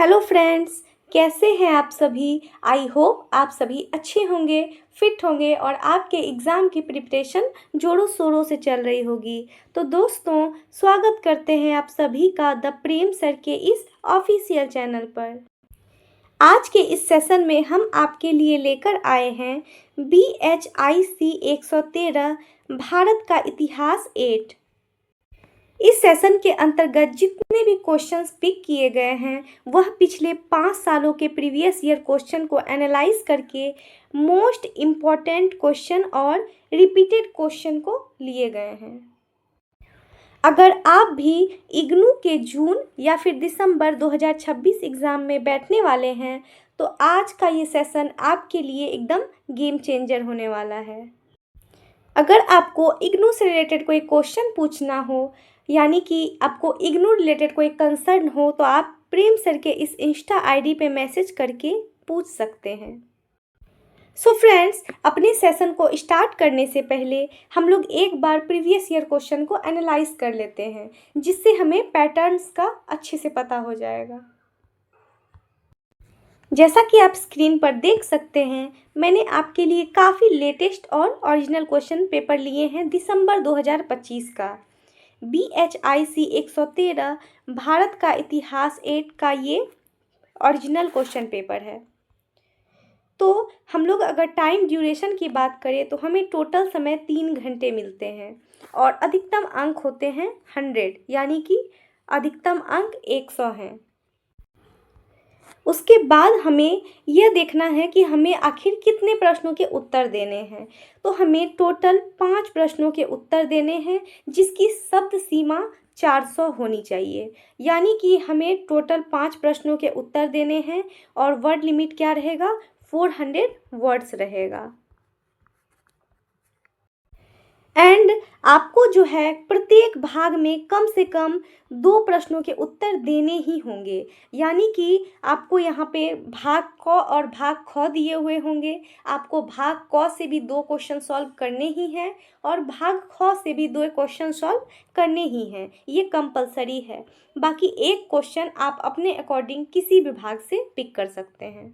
Hello friends, कैसे हैं आप सभी। आई होप आप सभी अच्छे होंगे, फिट होंगे और आपके एग्ज़ाम की प्रिपरेशन जोरों शोरों से चल रही होगी। तो दोस्तों, स्वागत करते हैं आप सभी का द प्रेम सर के इस ऑफिशियल चैनल पर। आज के इस सेशन में हम आपके लिए लेकर आए हैं BHIC 113 भारत का इतिहास 8। इस सेशन के अंतर्गत जितने भी क्वेश्चंस पिक किए गए हैं वह पिछले 5 सालों के प्रीवियस ईयर क्वेश्चन को एनालाइज करके मोस्ट इम्पॉर्टेंट क्वेश्चन और रिपीटेड क्वेश्चन को लिए गए हैं। अगर आप भी इग्नू के जून या फिर दिसंबर 2026 एग्ज़ाम में बैठने वाले हैं तो आज का ये सेशन आपके लिए एकदम गेम चेंजर होने वाला है। अगर आपको इग्नू से रिलेटेड कोई क्वेश्चन पूछना हो, यानी कि आपको इग्नू रिलेटेड कोई कंसर्न हो, तो आप प्रेम सर के इस इंस्टा आईडी पे मैसेज करके पूछ सकते हैं। सो फ्रेंड्स, अपने सेशन को स्टार्ट करने से पहले हम लोग एक बार प्रीवियस ईयर क्वेश्चन को एनालाइज कर लेते हैं, जिससे हमें पैटर्न्स का अच्छे से पता हो जाएगा। जैसा कि आप स्क्रीन पर देख सकते हैं, मैंने आपके लिए काफ़ी लेटेस्ट और ओरिजिनल क्वेश्चन पेपर लिए हैं दिसंबर 2025 का। BHIC 113 भारत का इतिहास 8 का ये ओरिजिनल क्वेश्चन पेपर है। तो हम लोग अगर टाइम ड्यूरेशन की बात करें तो हमें टोटल समय 3 घंटे मिलते हैं और अधिकतम अंक होते हैं 100, यानी कि अधिकतम अंक 100 हैं। उसके बाद हमें यह देखना है कि हमें आखिर कितने प्रश्नों के उत्तर देने हैं। तो हमें टोटल 5 प्रश्नों के उत्तर देने हैं, जिसकी शब्द सीमा 400 होनी चाहिए, यानी कि हमें टोटल 5 प्रश्नों के उत्तर देने हैं और वर्ड लिमिट क्या रहेगा, 400 वर्ड्स रहेगा। एंड आपको जो है प्रत्येक भाग में कम से कम 2 प्रश्नों के उत्तर देने ही होंगे, यानी कि आपको यहाँ पे भाग क और भाग ख दिए हुए होंगे। आपको भाग क से भी 2 क्वेश्चन सॉल्व करने ही हैं और भाग ख से भी 2 क्वेश्चन सॉल्व करने ही हैं, ये कंपलसरी है। बाकी एक क्वेश्चन आप अपने अकॉर्डिंग किसी भी भाग से पिक कर सकते हैं।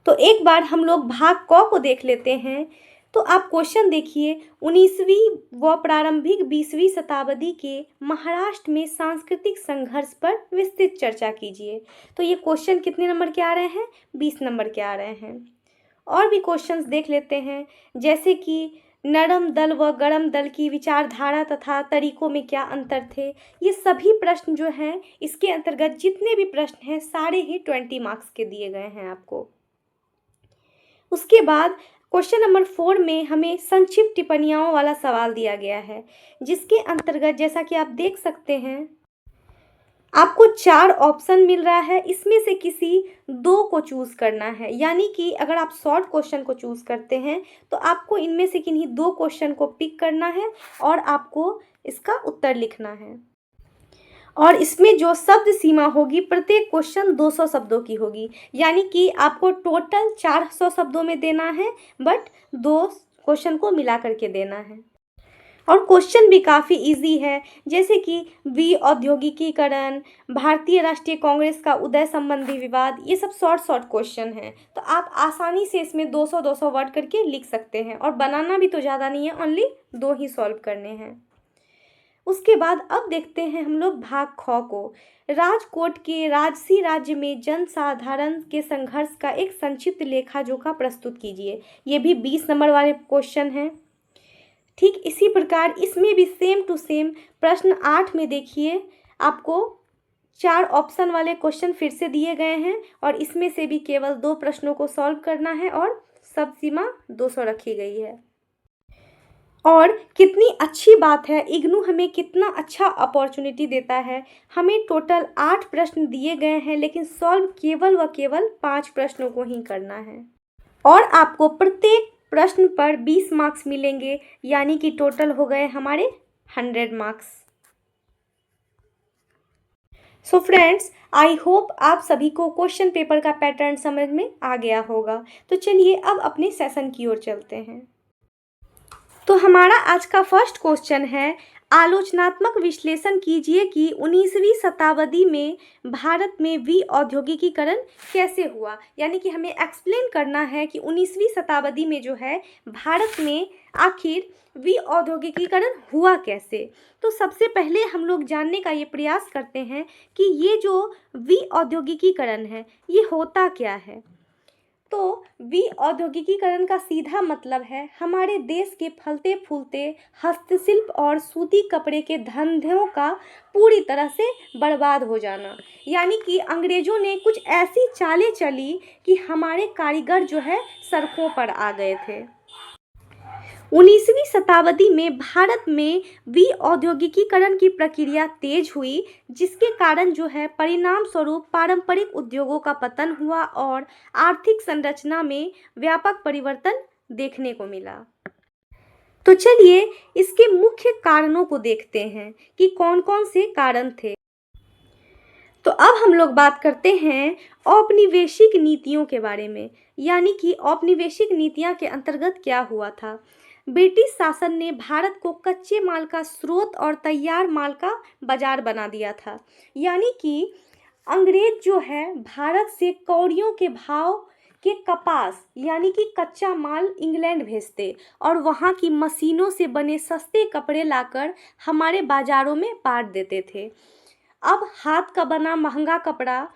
तो एक बार हम लोग भाग क को देख लेते हैं। तो आप क्वेश्चन देखिए, 19वीं व प्रारंभिक 20वीं शताब्दी के महाराष्ट्र में सांस्कृतिक संघर्ष पर विस्तृत चर्चा कीजिए। तो ये क्वेश्चन कितने नंबर के आ रहे हैं, 20 नंबर के आ रहे हैं। और भी क्वेश्चंस देख लेते हैं, जैसे कि नरम दल व गरम दल की विचारधारा तथा तरीकों में क्या अंतर थे। ये सभी प्रश्न जो हैं, इसके अंतर्गत जितने भी प्रश्न हैं सारे ही 20 मार्क्स के दिए गए हैं आपको। उसके बाद क्वेश्चन नंबर 4 में हमें संक्षिप्त टिप्पणियों वाला सवाल दिया गया है, जिसके अंतर्गत जैसा कि आप देख सकते हैं आपको 4 ऑप्शन मिल रहा है, इसमें से किसी 2 को चूज़ करना है। यानी कि अगर आप शॉर्ट क्वेश्चन को चूज़ करते हैं तो आपको इनमें से किन्हीं 2 क्वेश्चन को पिक करना है और आपको इसका उत्तर लिखना है। और इसमें जो शब्द सीमा होगी, प्रत्येक क्वेश्चन 200 शब्दों की होगी, यानी कि आपको टोटल 400 शब्दों में देना है, बट 2 क्वेश्चन को मिला करके देना है। और क्वेश्चन भी काफ़ी इजी है, जैसे कि औद्योगिकीकरण, भारतीय राष्ट्रीय कांग्रेस का उदय संबंधी विवाद, ये सब शॉर्ट क्वेश्चन हैं। तो आप आसानी से इसमें 200 वर्ड करके लिख सकते हैं और बनाना भी तो ज़्यादा नहीं है, ओनली 2 ही सॉल्व करने हैं। उसके बाद अब देखते हैं हम लोग भाग ख को। राजकोट के राजसी राज्य में जनसाधारण के संघर्ष का एक संक्षिप्त लेखा जोखा प्रस्तुत कीजिए। ये भी 20 नंबर वाले क्वेश्चन हैं। ठीक इसी प्रकार इसमें भी सेम टू सेम प्रश्न 8 में देखिए, आपको 4 ऑप्शन वाले क्वेश्चन फिर से दिए गए हैं और इसमें से भी केवल 2 प्रश्नों को सॉल्व करना है और सब सीमा 200 रखी गई है। और कितनी अच्छी बात है, इग्नू हमें कितना अच्छा अपॉर्चुनिटी देता है। हमें टोटल 8 प्रश्न दिए गए हैं, लेकिन सॉल्व केवल व केवल 5 प्रश्नों को ही करना है और आपको प्रत्येक प्रश्न पर 20 मार्क्स मिलेंगे, यानी कि टोटल हो गए हमारे 100 marks. So friends, I hope आप सभी को क्वेश्चन पेपर का पैटर्न समझ में आ गया होगा। तो चलिए अब अपने सेशन की ओर चलते हैं। तो हमारा आज का फर्स्ट क्वेश्चन है, आलोचनात्मक विश्लेषण कीजिए कि 19वीं शताब्दी में भारत में विऔद्योगिकीकरण कैसे हुआ। यानी कि हमें एक्सप्लेन करना है कि 19वीं शताब्दी में जो है भारत में आखिर विऔद्योगिकीकरण हुआ कैसे। तो सबसे पहले हम लोग जानने का ये प्रयास करते हैं कि ये जो विऔद्योगिकीकरण है ये होता क्या है। तो विऔद्योगिकीकरण का सीधा मतलब है हमारे देश के फलते फूलते हस्तशिल्प और सूती कपड़े के धंधों का पूरी तरह से बर्बाद हो जाना। यानी कि अंग्रेजों ने कुछ ऐसी चालें चली कि हमारे कारीगर जो है सड़कों पर आ गए थे। 19वीं शताब्दी में भारत में विऔद्योगिकीकरण की प्रक्रिया तेज हुई, जिसके कारण जो है परिणाम स्वरूप पारंपरिक उद्योगों का पतन हुआ और आर्थिक संरचना में व्यापक परिवर्तन देखने को मिला। तो चलिए इसके मुख्य कारणों को देखते हैं कि कौन कौन से कारण थे। तो अब हम लोग बात करते हैं औपनिवेशिक नीतियों के बारे में। यानी कि औपनिवेशिक नीतियां के अंतर्गत क्या हुआ था। ब्रिटिश शासन ने भारत को कच्चे माल का स्रोत और तैयार माल का बाजार बना दिया था। यानी कि अंग्रेज जो है भारत से कौड़ियों के भाव के कपास यानी कि कच्चा माल इंग्लैंड भेजते और वहाँ की मशीनों से बने सस्ते कपड़े लाकर हमारे बाजारों में बांट देते थे। अब हाथ का बना महंगा कपड़ा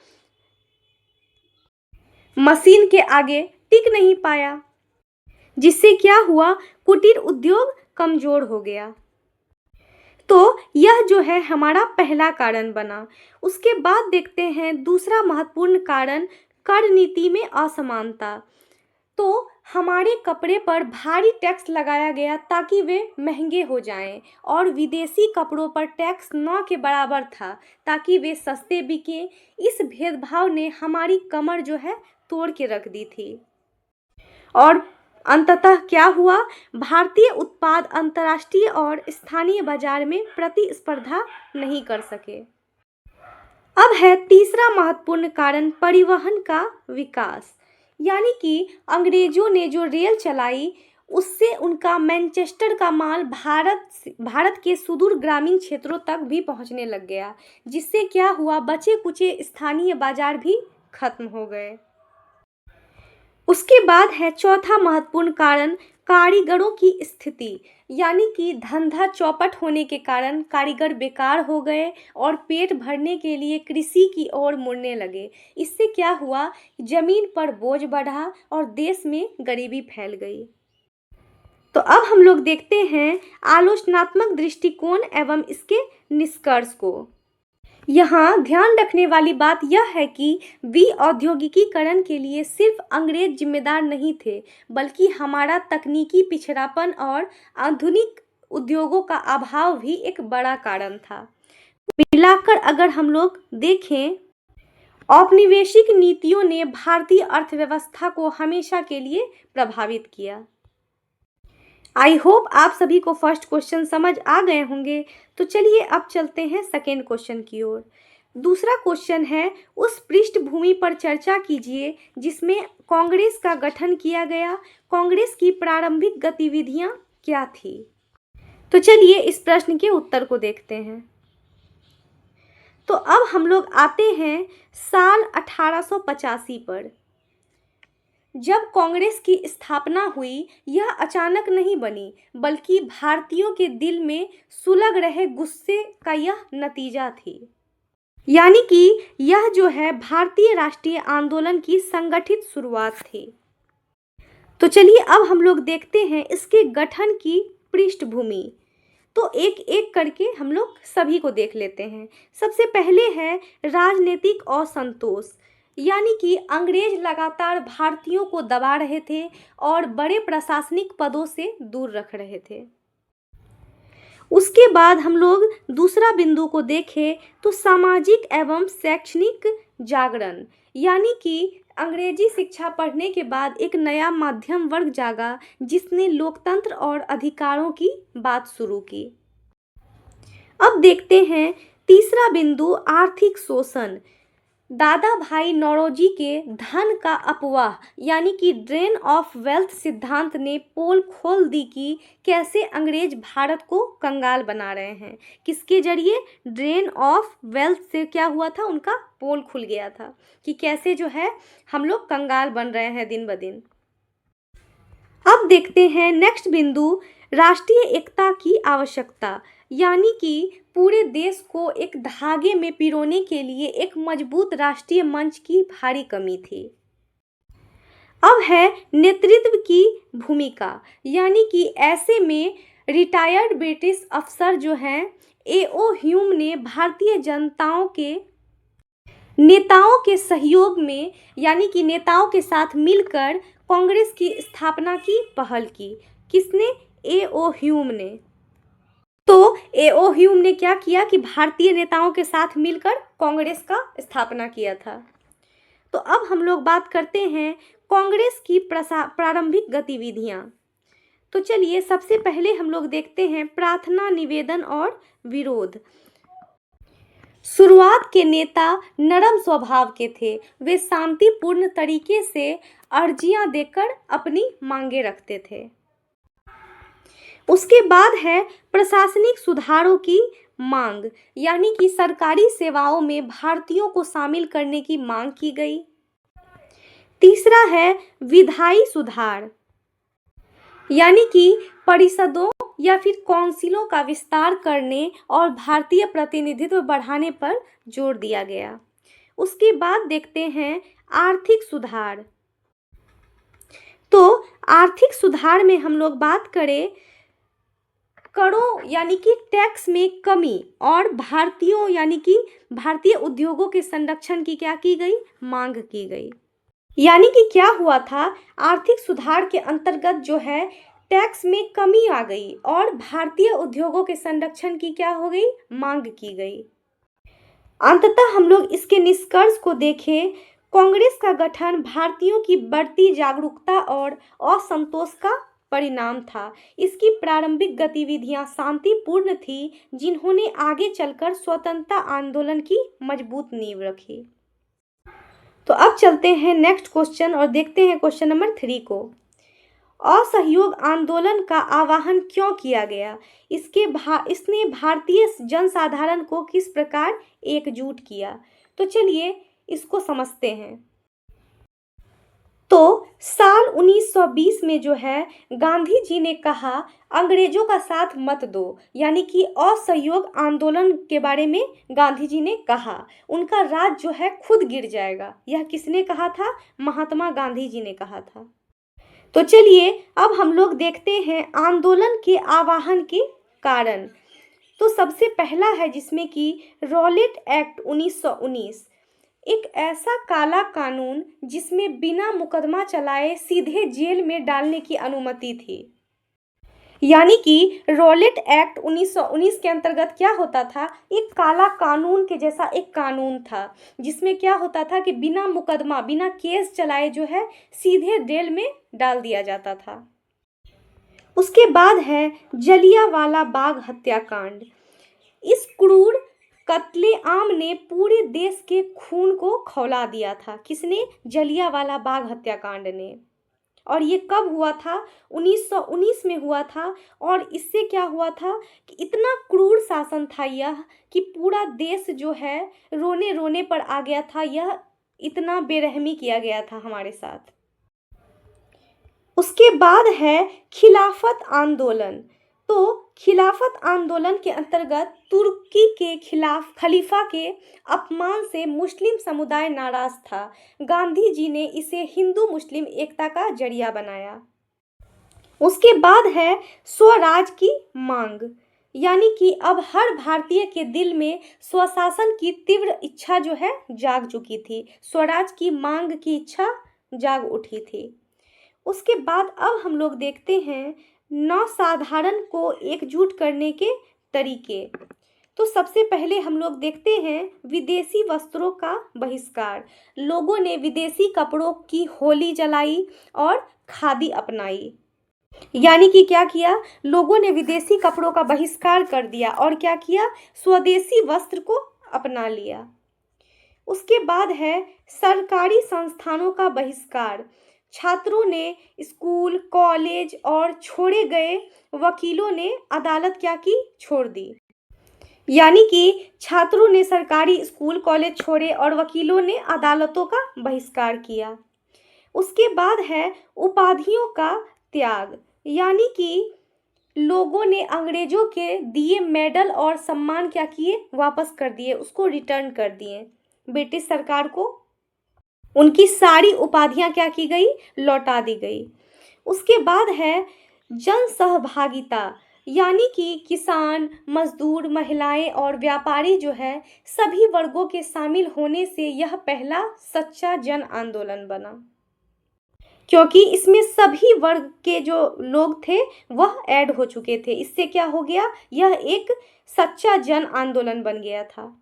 मशीन के आगे टिक नहीं पाया, जिससे क्या हुआ, कुटीर उद्योग कमजोर हो गया। तो यह जो है हमारा पहला कारण बना। उसके बाद देखते हैं दूसरा महत्वपूर्ण कारण कर नीति में असमानता। तो हमारे कपड़े पर भारी टैक्स लगाया गया ताकि वे महंगे हो जाएं और विदेशी कपड़ों पर टैक्स न के बराबर था ताकि वे सस्ते बिके। इस भेदभाव ने हमारी कमर जो है तोड़ के रख दी थी और अंततः क्या हुआ, भारतीय उत्पाद अंतर्राष्ट्रीय और स्थानीय बाजार में प्रतिस्पर्धा नहीं कर सके। अब है तीसरा महत्वपूर्ण कारण परिवहन का विकास। यानी कि अंग्रेजों ने जो रेल चलाई उससे उनका मैनचेस्टर का माल भारत के सुदूर ग्रामीण क्षेत्रों तक भी पहुंचने लग गया, जिससे क्या हुआ, बचे कुचे स्थानीय बाजार भी खत्म हो गए। उसके बाद है चौथा महत्वपूर्ण कारण कारीगरों की स्थिति। यानी कि धंधा चौपट होने के कारण कारीगर बेकार हो गए और पेट भरने के लिए कृषि की ओर मुड़ने लगे। इससे क्या हुआ, जमीन पर बोझ बढ़ा और देश में गरीबी फैल गई। तो अब हम लोग देखते हैं आलोचनात्मक दृष्टिकोण एवं इसके निष्कर्ष को। यहाँ ध्यान रखने वाली बात यह है कि विऔद्योगिकीकरण के लिए सिर्फ अंग्रेज जिम्मेदार नहीं थे, बल्कि हमारा तकनीकी पिछड़ापन और आधुनिक उद्योगों का अभाव भी एक बड़ा कारण था। मिलाकर अगर हम लोग देखें, औपनिवेशिक नीतियों ने भारतीय अर्थव्यवस्था को हमेशा के लिए प्रभावित किया। आई होप आप सभी को फर्स्ट क्वेश्चन समझ आ गए होंगे। तो चलिए अब चलते हैं सेकेंड क्वेश्चन की ओर। दूसरा क्वेश्चन है, उस पृष्ठभूमि पर चर्चा कीजिए जिसमें कांग्रेस का गठन किया गया। कांग्रेस की प्रारंभिक गतिविधियां क्या थी। तो चलिए इस प्रश्न के उत्तर को देखते हैं। तो अब हम लोग आते हैं साल 1885 पर। जब कांग्रेस की स्थापना हुई, यह अचानक नहीं बनी, बल्कि भारतीयों के दिल में सुलग रहे गुस्से का यह नतीजा थी। यानी कि यह जो है भारतीय राष्ट्रीय आंदोलन की संगठित शुरुआत थी। तो चलिए अब हम लोग देखते हैं इसके गठन की पृष्ठभूमि। तो एक एक करके हम लोग सभी को देख लेते हैं। सबसे पहले है राजनीतिक असंतोष। यानी कि अंग्रेज लगातार भारतीयों को दबा रहे थे और बड़े प्रशासनिक पदों से दूर रख रहे थे। उसके बाद हम लोग दूसरा बिंदु को देखें तो सामाजिक एवं शैक्षणिक जागरण। यानी कि अंग्रेजी शिक्षा पढ़ने के बाद एक नया मध्यम वर्ग जागा जिसने लोकतंत्र और अधिकारों की बात शुरू की। अब देखते हैं तीसरा बिंदु आर्थिक शोषण। दादा भाई नौरोजी के धन का अपवाह यानी कि ड्रेन ऑफ वेल्थ सिद्धांत ने पोल खोल दी कि कैसे अंग्रेज भारत को कंगाल बना रहे हैं। किसके जरिए? ड्रेन ऑफ वेल्थ से क्या हुआ था, उनका पोल खुल गया था कि कैसे जो है हम लोग कंगाल बन रहे हैं दिन ब दिन। अब देखते हैं नेक्स्ट बिंदु, राष्ट्रीय एकता की आवश्यकता, यानी कि पूरे देश को एक धागे में पिरोने के लिए एक मजबूत राष्ट्रीय मंच की भारी कमी थी। अब है नेतृत्व की भूमिका, यानी कि ऐसे में रिटायर्ड ब्रिटिश अफसर जो हैं A.O. ह्यूम ने भारतीय जनताओं के नेताओं के सहयोग में यानी कि नेताओं के साथ मिलकर कांग्रेस की स्थापना की पहल की। किसने? A.O. ह्यूम ने। तो A.O. ह्यूम ने क्या किया कि भारतीय नेताओं के साथ मिलकर कांग्रेस का स्थापना किया था। तो अब हम लोग बात करते हैं कांग्रेस की प्रारंभिक गतिविधियां। तो चलिए सबसे पहले हम लोग देखते हैं प्रार्थना, निवेदन और विरोध। शुरुआत के नेता नरम स्वभाव के थे, वे शांतिपूर्ण तरीके से अर्जियां देकर अपनी मांगे रखते थे। उसके बाद है प्रशासनिक सुधारों की मांग, यानी कि सरकारी सेवाओं में भारतीयों को शामिल करने की मांग की गई। तीसरा है विधायी सुधार, यानी कि परिषदों या फिर काउंसिलों का विस्तार करने और भारतीय प्रतिनिधित्व बढ़ाने पर जोर दिया गया। उसके बाद देखते हैं आर्थिक सुधार। तो आर्थिक सुधार में हम लोग बात करें करों यानी कि टैक्स में कमी और भारतीयों यानी कि भारतीय उद्योगों के संरक्षण की क्या की गई? मांग की गई। यानी कि क्या हुआ था, आर्थिक सुधार के अंतर्गत जो है टैक्स में कमी आ गई और भारतीय उद्योगों के संरक्षण की क्या हो गई? मांग की गई। अंततः हम लोग इसके निष्कर्ष को देखें, कांग्रेस का गठन भारतीयों की बढ़ती जागरूकता और असंतोष का परिणाम था। इसकी प्रारंभिक गतिविधियां शांतिपूर्ण थी, जिन्होंने आगे चलकर स्वतंत्रता आंदोलन की मजबूत नींव रखी। तो अब चलते हैं नेक्स्ट क्वेश्चन और देखते हैं क्वेश्चन नंबर 3 को। असहयोग आंदोलन का आह्वान क्यों किया गया? इसने भारतीय जनसाधारण को किस प्रकार एकजुट किया? तो चलिए इसको समझते हैं। तो साल 1920 में जो है गांधी जी ने कहा अंग्रेजों का साथ मत दो, यानी कि असहयोग आंदोलन के बारे में गांधी जी ने कहा उनका राज जो है खुद गिर जाएगा। यह किसने कहा था? महात्मा गांधी जी ने कहा था। तो चलिए अब हम लोग देखते हैं आंदोलन के आह्वान के कारण। तो सबसे पहला है जिसमें कि रॉलेट एक्ट 1919, एक ऐसा काला कानून जिसमें बिना मुकदमा चलाए सीधे जेल में डालने की अनुमति थी। यानी कि रॉलेट एक्ट 1919 के अंतर्गत क्या होता था, एक काला कानून के जैसा एक कानून था जिसमें क्या होता था कि बिना मुकदमा बिना केस चलाए जो है सीधे जेल में डाल दिया जाता था। उसके बाद है जलियांवाला बाग हत्याकांड। इस क्रूर कत्लेआम ने पूरे देश के खून को खौला दिया था। किसने? जलियांवाला बाग हत्याकांड ने। और ये कब हुआ था? 1919 में हुआ था। और इससे क्या हुआ था कि इतना क्रूर शासन था यह कि पूरा देश जो है रोने रोने पर आ गया था। यह इतना बेरहमी किया गया था हमारे साथ। उसके बाद है खिलाफत आंदोलन। तो खिलाफत आंदोलन के अंतर्गत तुर्की के खिलाफ खलीफा के अपमान से मुस्लिम समुदाय नाराज था। गांधी जी ने इसे हिंदू मुस्लिम एकता का जरिया बनाया। उसके बाद है स्वराज की मांग, यानी कि अब हर भारतीय के दिल में स्वशासन की तीव्र इच्छा जो है जाग चुकी थी। स्वराज की मांग की इच्छा जाग उठी थी। उसके बाद अब हम लोग देखते हैं नौसाधारण को एकजुट करने के तरीके। तो सबसे पहले हम लोग देखते हैं विदेशी वस्त्रों का बहिष्कार। लोगों ने विदेशी कपड़ों की होली जलाई और खादी अपनाई। यानी कि क्या किया? लोगों ने विदेशी कपड़ों का बहिष्कार कर दिया और क्या किया? स्वदेशी वस्त्र को अपना लिया। उसके बाद है सरकारी संस्थानों का बहिष्कार। छात्रों ने स्कूल, कॉलेज और छोड़े गए वकीलों ने अदालत क्या की? छोड़ दी। यानी कि छात्रों ने सरकारी स्कूल, कॉलेज छोड़े और वकीलों ने अदालतों का बहिष्कार किया। उसके बाद है उपाधियों का त्याग। यानी कि लोगों ने अंग्रेजों के दिए मेडल और सम्मान क्या किए? वापस कर दिए, उसको रिटर्न कर दिए। ब्रिटिश सरकार को उनकी सारी उपाधियां क्या की गई? लौटा दी गई। उसके बाद है जन सहभागिता। यानी कि किसान, मजदूर, महिलाएं और व्यापारी जो है सभी वर्गों के शामिल होने से यह पहला सच्चा जन आंदोलन बना, क्योंकि इसमें सभी वर्ग के जो लोग थे वह ऐड हो चुके थे। इससे क्या हो गया? यह एक सच्चा जन आंदोलन बन गया था।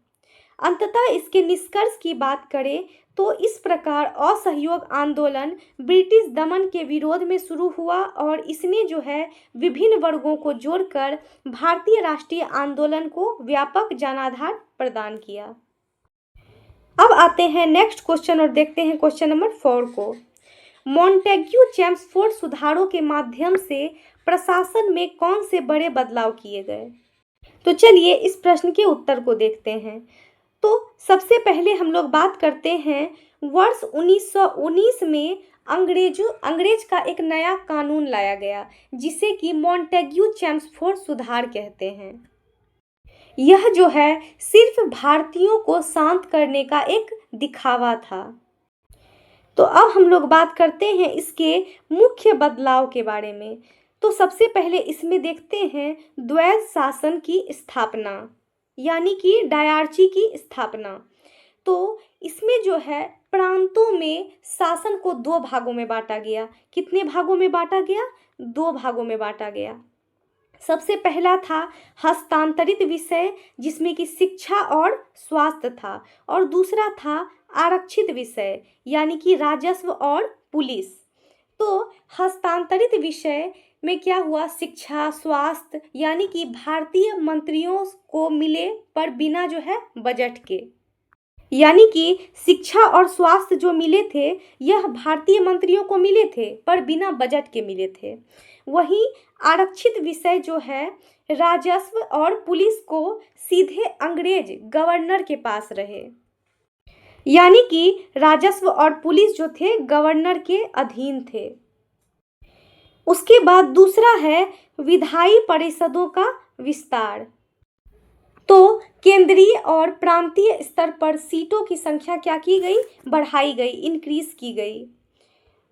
अंततः इसके निष्कर्ष की बात करें तो इस प्रकार असहयोग आंदोलन ब्रिटिश दमन के विरोध में शुरू हुआ और इसने जो है विभिन्न वर्गों को जोड़कर भारतीय राष्ट्रीय आंदोलन को व्यापक जनाधार प्रदान किया। अब आते हैं नेक्स्ट क्वेश्चन और देखते हैं क्वेश्चन नंबर 4 को। मॉन्टेग्यू चेम्सफोर्ड सुधारों के माध्यम से प्रशासन में कौन से बड़े बदलाव किए गए? तो चलिए इस प्रश्न के उत्तर को देखते हैं। तो सबसे पहले हम लोग बात करते हैं वर्ष 1919 में अंग्रेज का एक नया कानून लाया गया जिसे कि मॉन्टेग्यू चेम्सफोर्ड सुधार कहते हैं। यह जो है सिर्फ भारतीयों को शांत करने का एक दिखावा था। तो अब हम लोग बात करते हैं इसके मुख्य बदलाव के बारे में। तो सबसे पहले इसमें देखते हैं द्वैध शासन की स्थापना, यानी कि डायरची की स्थापना। तो इसमें जो है प्रांतों में शासन को 2 भागों में बांटा गया। कितने भागों में बांटा गया? 2 भागों में बांटा गया। सबसे पहला था हस्तांतरित विषय जिसमें कि शिक्षा और स्वास्थ्य था, और दूसरा था आरक्षित विषय यानी कि राजस्व और पुलिस। तो हस्तांतरित विषय में क्या हुआ? शिक्षा, स्वास्थ्य यानी कि भारतीय मंत्रियों को मिले पर बिना जो है बजट के, यानी कि शिक्षा और स्वास्थ्य जो मिले थे यह भारतीय मंत्रियों को मिले थे पर बिना बजट के मिले थे। वहीं आरक्षित विषय जो है राजस्व और पुलिस को सीधे अंग्रेज गवर्नर के पास रहे, यानी कि राजस्व और पुलिस जो थे गवर्नर के अधीन थे। उसके बाद दूसरा है विधायी परिषदों का विस्तार। तो केंद्रीय और प्रांतीय स्तर पर सीटों की संख्या क्या की गई? बढ़ाई गई, इंक्रीज की गई।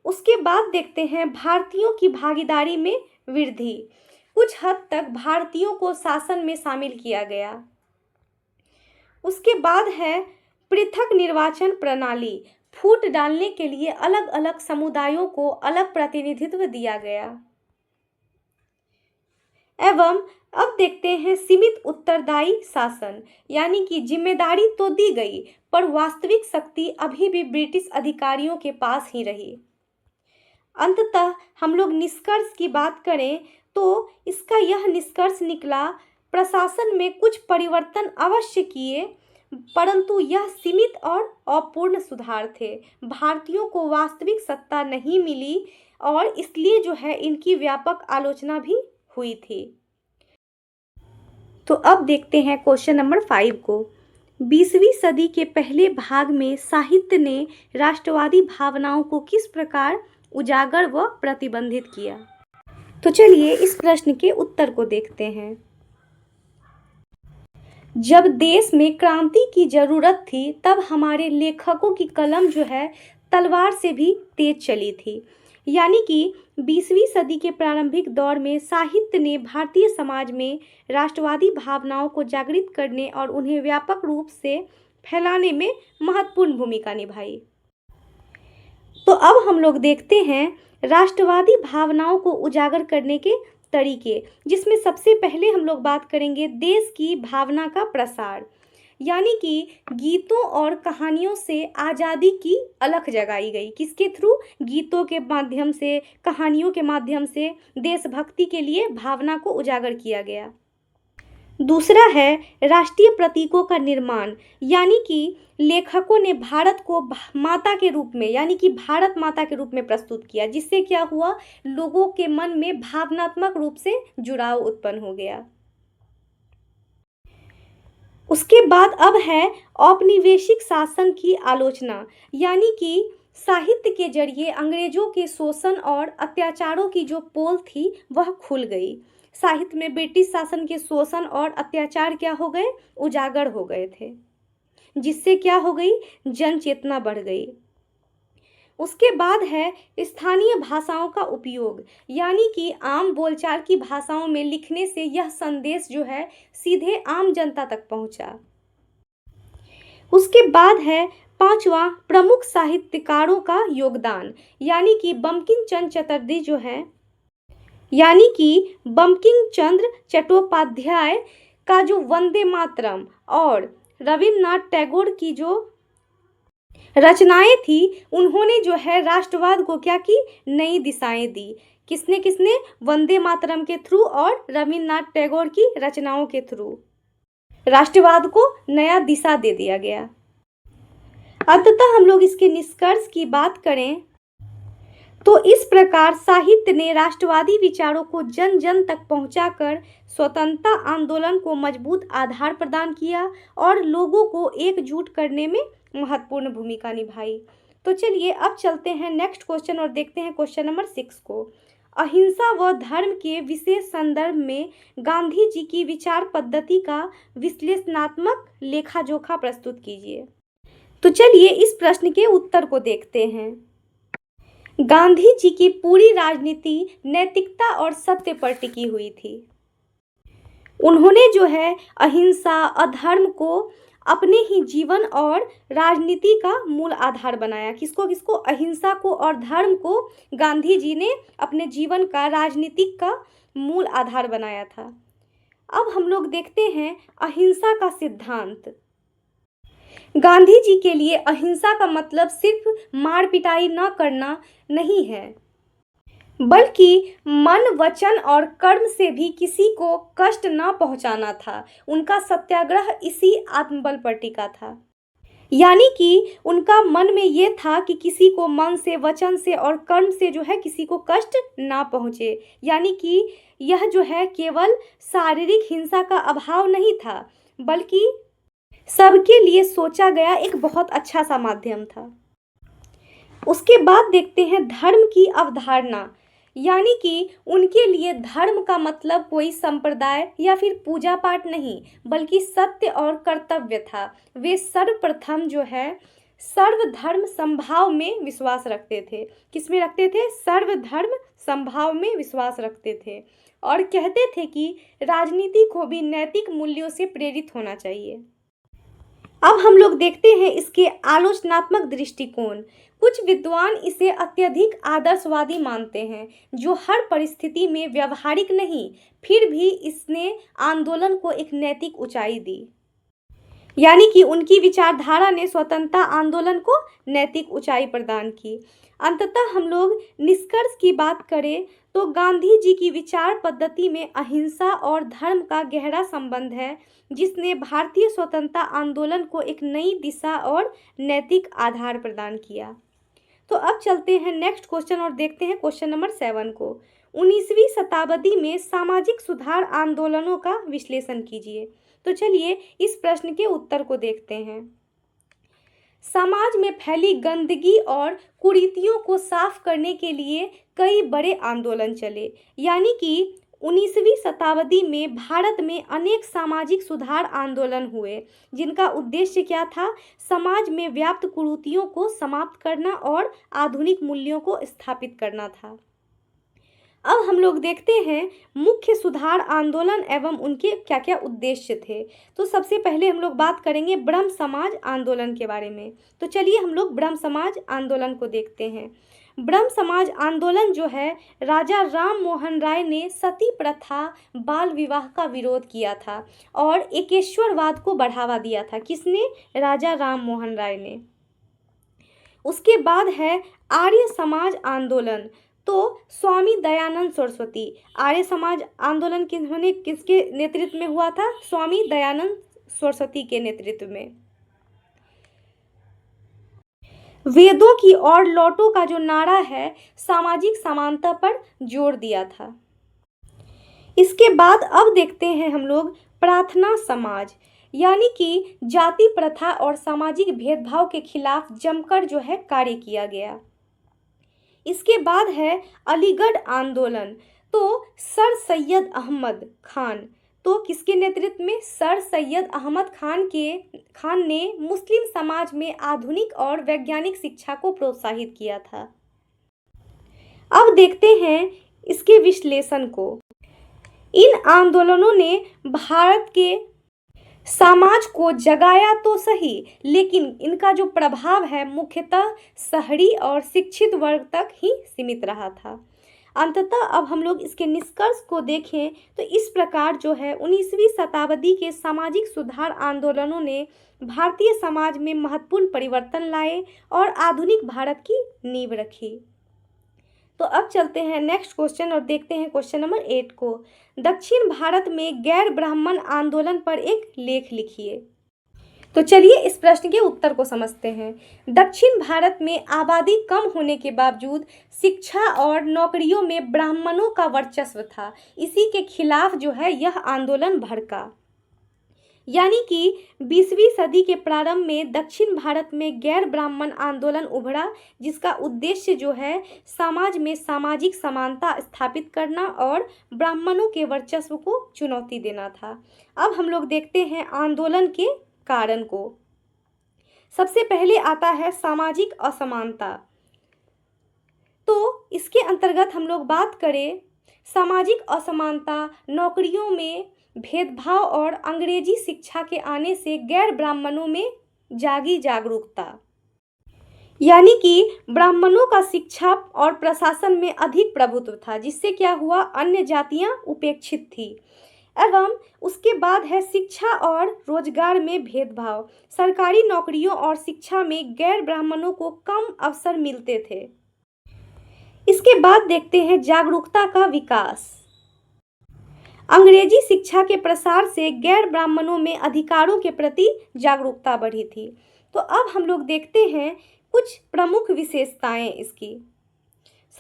उसके बाद देखते हैं भारतीयों की भागीदारी में वृद्धि। कुछ हद तक भारतीयों को शासन में शामिल किया गया। उसके बाद है पृथक निर्वाचन प्रणाली। फूट डालने के लिए अलग अलग समुदायों को अलग प्रतिनिधित्व दिया गया। एवं अब देखते हैं सीमित उत्तरदायी शासन, यानी कि जिम्मेदारी तो दी गई पर वास्तविक शक्ति अभी भी ब्रिटिश अधिकारियों के पास ही रही। अंततः हम लोग निष्कर्ष की बात करें तो इसका यह निष्कर्ष निकला, प्रशासन में कुछ परिवर्तन अवश्य किए परंतु यह सीमित और अपूर्ण सुधार थे। भारतीयों को वास्तविक सत्ता नहीं मिली और इसलिए जो है इनकी व्यापक आलोचना भी हुई थी। तो अब देखते हैं क्वेश्चन नंबर 5 को। 20वीं सदी के पहले भाग में साहित्य ने राष्ट्रवादी भावनाओं को किस प्रकार उजागर व प्रतिबंधित किया? तो चलिए इस प्रश्न के उत्तर को देखते हैं। जब देश में क्रांति की जरूरत थी तब हमारे लेखकों की कलम जो है तलवार से भी तेज चली थी। यानी कि 20वीं सदी के प्रारंभिक दौर में साहित्य ने भारतीय समाज में राष्ट्रवादी भावनाओं को जागृत करने और उन्हें व्यापक रूप से फैलाने में महत्वपूर्ण भूमिका निभाई। तो अब हम लोग देखते हैं राष्ट्रवादी भावनाओं को उजागर करने के तरीके, जिसमें सबसे पहले हम लोग बात करेंगे देश की भावना का प्रसार, यानी कि गीतों और कहानियों से आज़ादी की अलख जगाई गई। किसके थ्रू? गीतों के माध्यम से, कहानियों के माध्यम से देशभक्ति के लिए भावना को उजागर किया गया। दूसरा है राष्ट्रीय प्रतीकों का निर्माण, यानी कि लेखकों ने भारत को माता के रूप में, यानी कि भारत माता के रूप में प्रस्तुत किया, जिससे क्या हुआ, लोगों के मन में भावनात्मक रूप से जुड़ाव उत्पन्न हो गया। उसके बाद अब है औपनिवेशिक शासन की आलोचना, यानी कि साहित्य के जरिए अंग्रेजों के शोषण और अत्याचारों की जो पोल थी वह खुल गई। साहित्य में ब्रिटिश शासन के शोषण और अत्याचार क्या हो गए, उजागर हो गए थे, जिससे क्या हो गई, जन चेतना बढ़ गई। उसके बाद है स्थानीय भाषाओं का उपयोग, यानी कि आम बोलचाल की भाषाओं में लिखने से यह संदेश जो है सीधे आम जनता तक पहुंचा। उसके बाद है पांचवा प्रमुख साहित्यकारों का योगदान, यानी कि बंकिम चंद्र चटर्जी जो है, यानी कि बंकिम चंद्र चट्टोपाध्याय का जो वंदे मातरम और रविन्द्रनाथ टैगोर की जो रचनाएं थी, उन्होंने जो है राष्ट्रवाद को क्या की, नई दिशाएं दी। किसने किसने, वंदे मातरम के थ्रू और रविन्द्रनाथ टैगोर की रचनाओं के थ्रू राष्ट्रवाद को नया दिशा दे दिया गया। अंततः हम लोग इसके निष्कर्ष की बात करें तो इस प्रकार साहित्य ने राष्ट्रवादी विचारों को जन जन तक पहुंचाकर स्वतंत्रता आंदोलन को मजबूत आधार प्रदान किया और लोगों को एकजुट करने में महत्वपूर्ण भूमिका निभाई। तो चलिए अब चलते हैं नेक्स्ट क्वेश्चन और देखते हैं क्वेश्चन नंबर 6 को। अहिंसा व धर्म के विशेष संदर्भ में गांधी जी की विचार पद्धति का विश्लेषणात्मक लेखा जोखा प्रस्तुत कीजिए। तो चलिए इस प्रश्न के उत्तर को देखते हैं। गांधी जी की पूरी राजनीति नैतिकता और सत्य पर टिकी हुई थी। उन्होंने जो है अहिंसा, अधर्म को अपने ही जीवन और राजनीति का मूल आधार बनाया। किसको किसको, अहिंसा को और धर्म को गांधी जी ने अपने जीवन का, राजनीतिक का मूल आधार बनाया था। अब हम लोग देखते हैं अहिंसा का सिद्धांत। गांधी जी के लिए अहिंसा का मतलब सिर्फ मार पिटाई न करना नहीं है, बल्कि मन, वचन और कर्म से भी किसी को कष्ट न पहुंचाना था। उनका सत्याग्रह इसी आत्मबल पर टिका था, यानी कि उनका मन में ये था कि किसी को मन से, वचन से और कर्म से जो है किसी को कष्ट ना पहुंचे। यानी कि यह जो है केवल शारीरिक हिंसा का अभाव नहीं था, बल्कि सबके लिए सोचा गया एक बहुत अच्छा सा माध्यम था। उसके बाद देखते हैं धर्म की अवधारणा, यानी कि उनके लिए धर्म का मतलब कोई संप्रदाय या फिर पूजा पाठ नहीं, बल्कि सत्य और कर्तव्य था। वे सर्वप्रथम जो है सर्वधर्म समभाव में विश्वास रखते थे। किसमें रखते थे, सर्वधर्म समभाव में विश्वास रखते थे और कहते थे कि राजनीति को भी नैतिक मूल्यों से प्रेरित होना चाहिए। अब हम लोग देखते हैं इसके आलोचनात्मक दृष्टिकोण। कुछ विद्वान इसे अत्यधिक आदर्शवादी मानते हैं, जो हर परिस्थिति में व्यवहारिक नहीं, फिर भी इसने आंदोलन को एक नैतिक ऊंचाई दी। यानी कि उनकी विचारधारा ने स्वतंत्रता आंदोलन को नैतिक ऊंचाई प्रदान की। अंततः हम लोग निष्कर्ष की बात करें तो गांधी जी की विचार पद्धति में अहिंसा और धर्म का गहरा संबंध है, जिसने भारतीय स्वतंत्रता आंदोलन को एक नई दिशा और नैतिक आधार प्रदान किया। तो अब चलते हैं नेक्स्ट क्वेश्चन और देखते हैं क्वेश्चन नंबर 7 को। 19वीं शताब्दी में सामाजिक सुधार आंदोलनों का विश्लेषण कीजिए। तो चलिए इस प्रश्न के उत्तर को देखते हैं। समाज में फैली गंदगी और कुरीतियों को साफ करने के लिए कई बड़े आंदोलन चले। यानी कि 19वीं शताब्दी में भारत में अनेक सामाजिक सुधार आंदोलन हुए, जिनका उद्देश्य क्या था, समाज में व्याप्त कुरीतियों को समाप्त करना और आधुनिक मूल्यों को स्थापित करना था। अब हम लोग देखते हैं मुख्य सुधार आंदोलन एवं उनके क्या क्या उद्देश्य थे। तो सबसे पहले हम लोग बात करेंगे ब्रह्म समाज आंदोलन के बारे में। तो चलिए हम लोग ब्रह्म समाज आंदोलन को देखते हैं। ब्रह्म समाज आंदोलन जो है, राजा राम मोहन राय ने सती प्रथा, बाल विवाह का विरोध किया था और एकेश्वरवाद को बढ़ावा दिया था। किसने, राजा राम मोहन राय ने। उसके बाद है आर्य समाज आंदोलन। तो स्वामी दयानंद सरस्वती। आर्य समाज आंदोलन किन्होंने किसके नेतृत्व में हुआ था? स्वामी दयानंद सरस्वती के नेतृत्व में। वेदों की ओर लौटो का जो नारा है, सामाजिक समानता पर जोर दिया था। इसके बाद अब देखते हैं हम लोग प्रार्थना समाज, यानी कि जाति प्रथा और सामाजिक भेदभाव के खिलाफ जमकर जो है कार्य किया गया। इसके बाद है अलीगढ़ आंदोलन। तो सर सैयद अहमद खान, तो किसके नेतृत्व में? सर सैयद अहमद खान ने मुस्लिम समाज में आधुनिक और वैज्ञानिक शिक्षा को प्रोत्साहित किया था। अब देखते हैं इसके विश्लेषण को। इन आंदोलनों ने भारत के समाज को जगाया तो सही, लेकिन इनका जो प्रभाव है मुख्यतः शहरी और शिक्षित वर्ग तक ही सीमित रहा था। अंततः अब हम लोग इसके निष्कर्ष को देखें तो इस प्रकार जो है 19वीं शताब्दी के सामाजिक सुधार आंदोलनों ने भारतीय समाज में महत्वपूर्ण परिवर्तन लाए और आधुनिक भारत की नींव रखी। तो अब चलते हैं नेक्स्ट क्वेश्चन और देखते हैं क्वेश्चन नंबर 8 को। दक्षिण भारत में गैर ब्राह्मण आंदोलन पर एक लेख लिखिए। तो चलिए इस प्रश्न के उत्तर को समझते हैं। दक्षिण भारत में आबादी कम होने के बावजूद शिक्षा और नौकरियों में ब्राह्मणों का वर्चस्व था। इसी के खिलाफ जो है यह आंदोलन भड़का। यानी कि 20वीं सदी के प्रारंभ में दक्षिण भारत में गैर ब्राह्मण आंदोलन उभरा, जिसका उद्देश्य जो है समाज में सामाजिक समानता स्थापित करना और ब्राह्मणों के वर्चस्व को चुनौती देना था। अब हम लोग देखते हैं आंदोलन के कारण को। सबसे पहले आता है सामाजिक असमानता। तो इसके अंतर्गत हम लोग बात करें सामाजिक असमानता, नौकरियों में भेदभाव और अंग्रेजी शिक्षा के आने से गैर ब्राह्मणों में जागी जागरूकता। यानी कि ब्राह्मणों का शिक्षा और प्रशासन में अधिक प्रभुत्व था, जिससे क्या हुआ, अन्य जातियां उपेक्षित थी। एवं उसके बाद है शिक्षा और रोजगार में भेदभाव। सरकारी नौकरियों और शिक्षा में गैर ब्राह्मणों को कम अवसर मिलते थे। इसके बाद देखते हैं जागरूकता का विकास। अंग्रेजी शिक्षा के प्रसार से गैर ब्राह्मणों में अधिकारों के प्रति जागरूकता बढ़ी थी। तो अब हम लोग देखते हैं कुछ प्रमुख विशेषताएं इसकी।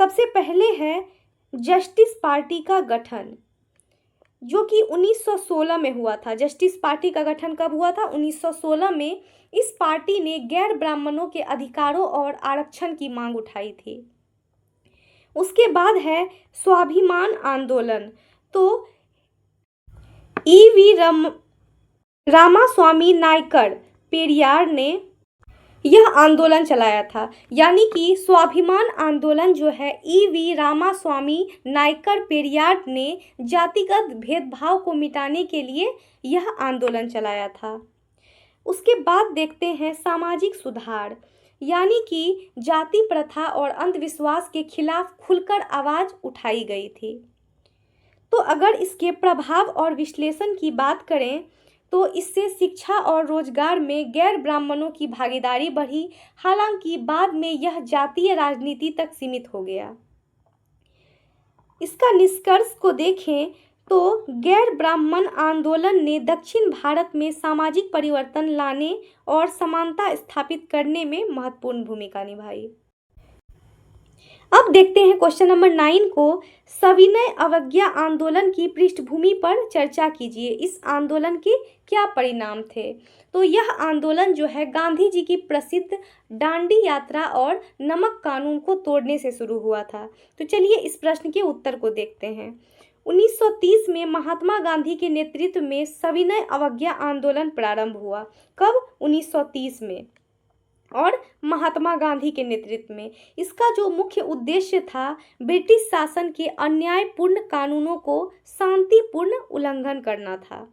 सबसे पहले है जस्टिस पार्टी का गठन, जो कि 1916 में हुआ था। जस्टिस पार्टी का गठन कब हुआ था? 1916 में। इस पार्टी ने गैर ब्राह्मणों के अधिकारों और आरक्षण की मांग उठाई थी। उसके बाद है स्वाभिमान आंदोलन। तो रामास्वामी नायकर पेरियार ने यह आंदोलन चलाया था। यानी कि स्वाभिमान आंदोलन जो है रामास्वामी नायकर पेरियार ने जातिगत भेदभाव को मिटाने के लिए यह आंदोलन चलाया था। उसके बाद देखते हैं सामाजिक सुधार, यानी कि जाति प्रथा और अंधविश्वास के खिलाफ खुलकर आवाज़ उठाई गई थी। तो अगर इसके प्रभाव और विश्लेषण की बात करें तो इससे शिक्षा और रोजगार में गैर ब्राह्मणों की भागीदारी बढ़ी, हालांकि बाद में यह जातीय राजनीति तक सीमित हो गया। इसका निष्कर्ष को देखें तो गैर ब्राह्मण आंदोलन ने दक्षिण भारत में सामाजिक परिवर्तन लाने और समानता स्थापित करने में महत्वपूर्ण भूमिका निभाई। अब देखते हैं क्वेश्चन नंबर 9 को। सविनय अवज्ञा आंदोलन की पृष्ठभूमि पर चर्चा कीजिए। इस आंदोलन के क्या परिणाम थे? तो यह आंदोलन जो है गांधी जी की प्रसिद्ध दांडी यात्रा और नमक कानून को तोड़ने से शुरू हुआ था। तो चलिए इस प्रश्न के उत्तर को देखते हैं। 1930 में महात्मा गांधी के नेतृत्व में सविनय अवज्ञा आंदोलन प्रारंभ हुआ। कब? 1930 में, और महात्मा गांधी के नेतृत्व में। इसका जो मुख्य उद्देश्य था ब्रिटिश शासन के अन्यायपूर्ण कानूनों को शांतिपूर्ण उल्लंघन करना था।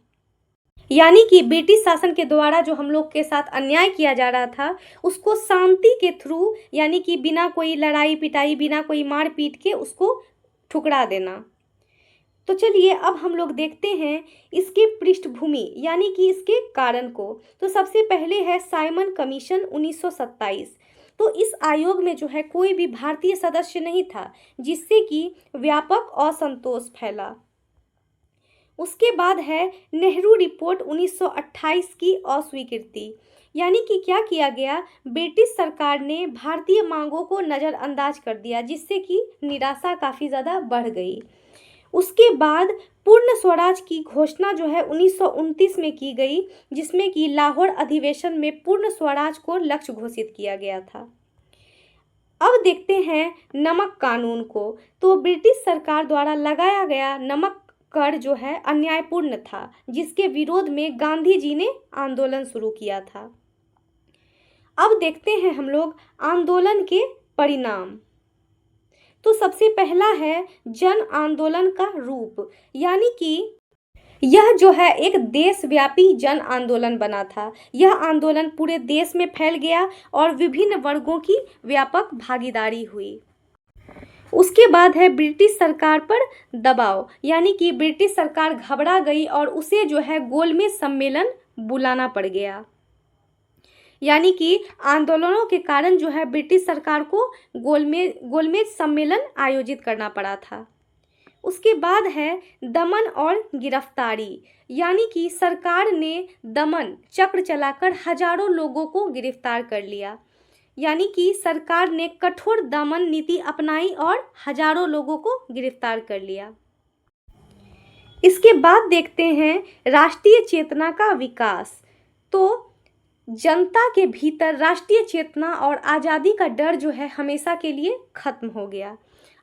यानी कि ब्रिटिश शासन के द्वारा जो हम लोग के साथ अन्याय किया जा रहा था उसको शांति के थ्रू, यानी कि बिना कोई लड़ाई पिटाई, बिना कोई मारपीट के उसको ठुकरा देना। तो चलिए अब हम लोग देखते हैं इसके पृष्ठभूमि, यानी कि इसके कारण को। तो सबसे पहले है साइमन कमीशन 1927। तो इस आयोग में जो है कोई भी भारतीय सदस्य नहीं था, जिससे कि व्यापक असंतोष फैला। उसके बाद है नेहरू रिपोर्ट 1928 की अस्वीकृति। यानी कि क्या किया गया, ब्रिटिश सरकार ने भारतीय मांगों को नज़रअंदाज कर दिया, जिससे कि निराशा काफ़ी ज़्यादा बढ़ गई। उसके बाद पूर्ण स्वराज की घोषणा जो है 1929 में की गई, जिसमें कि लाहौर अधिवेशन में पूर्ण स्वराज को लक्ष्य घोषित किया गया था। अब देखते हैं नमक कानून को। तो ब्रिटिश सरकार द्वारा लगाया गया नमक कर जो है अन्यायपूर्ण था, जिसके विरोध में गांधी जी ने आंदोलन शुरू किया था। अब देखते हैं हम लोग आंदोलन के परिणाम। तो सबसे पहला है जन आंदोलन का रूप, यानी कि यह जो है एक देशव्यापी जन आंदोलन बना था। यह आंदोलन पूरे देश में फैल गया और विभिन्न वर्गों की व्यापक भागीदारी हुई। उसके बाद है ब्रिटिश सरकार पर दबाव, यानी कि ब्रिटिश सरकार घबरा गई और उसे जो है गोलमेज सम्मेलन बुलाना पड़ गया। यानी कि आंदोलनों के कारण जो है ब्रिटिश सरकार को गोलमेज सम्मेलन आयोजित करना पड़ा था। उसके बाद है दमन और गिरफ्तारी, यानी कि सरकार ने दमन चक्र चलाकर हजारों लोगों को गिरफ्तार कर लिया। यानी कि सरकार ने कठोर दमन नीति अपनाई और हजारों लोगों को गिरफ्तार कर लिया। इसके बाद देखते हैं राष्ट्रीय चेतना का विकास। तो जनता के भीतर राष्ट्रीय चेतना और आज़ादी का डर जो है हमेशा के लिए खत्म हो गया।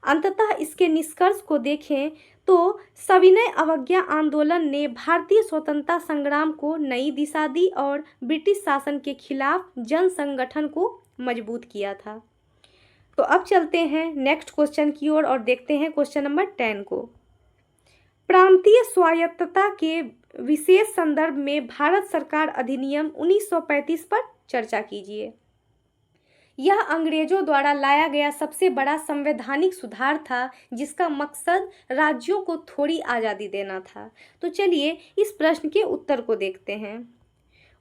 अंततः इसके निष्कर्ष को देखें तो सविनय अवज्ञा आंदोलन ने भारतीय स्वतंत्रता संग्राम को नई दिशा दी और ब्रिटिश शासन के खिलाफ जन संगठन को मजबूत किया था। तो अब चलते हैं नेक्स्ट क्वेश्चन की ओर और देखते हैं क्वेश्चन नंबर 10 को। प्रांतीय स्वायत्तता के विशेष संदर्भ में भारत सरकार अधिनियम 1935 पर चर्चा कीजिए। यह अंग्रेजों द्वारा लाया गया सबसे बड़ा संवैधानिक सुधार था, जिसका मकसद राज्यों को थोड़ी आज़ादी देना था। तो चलिए इस प्रश्न के उत्तर को देखते हैं।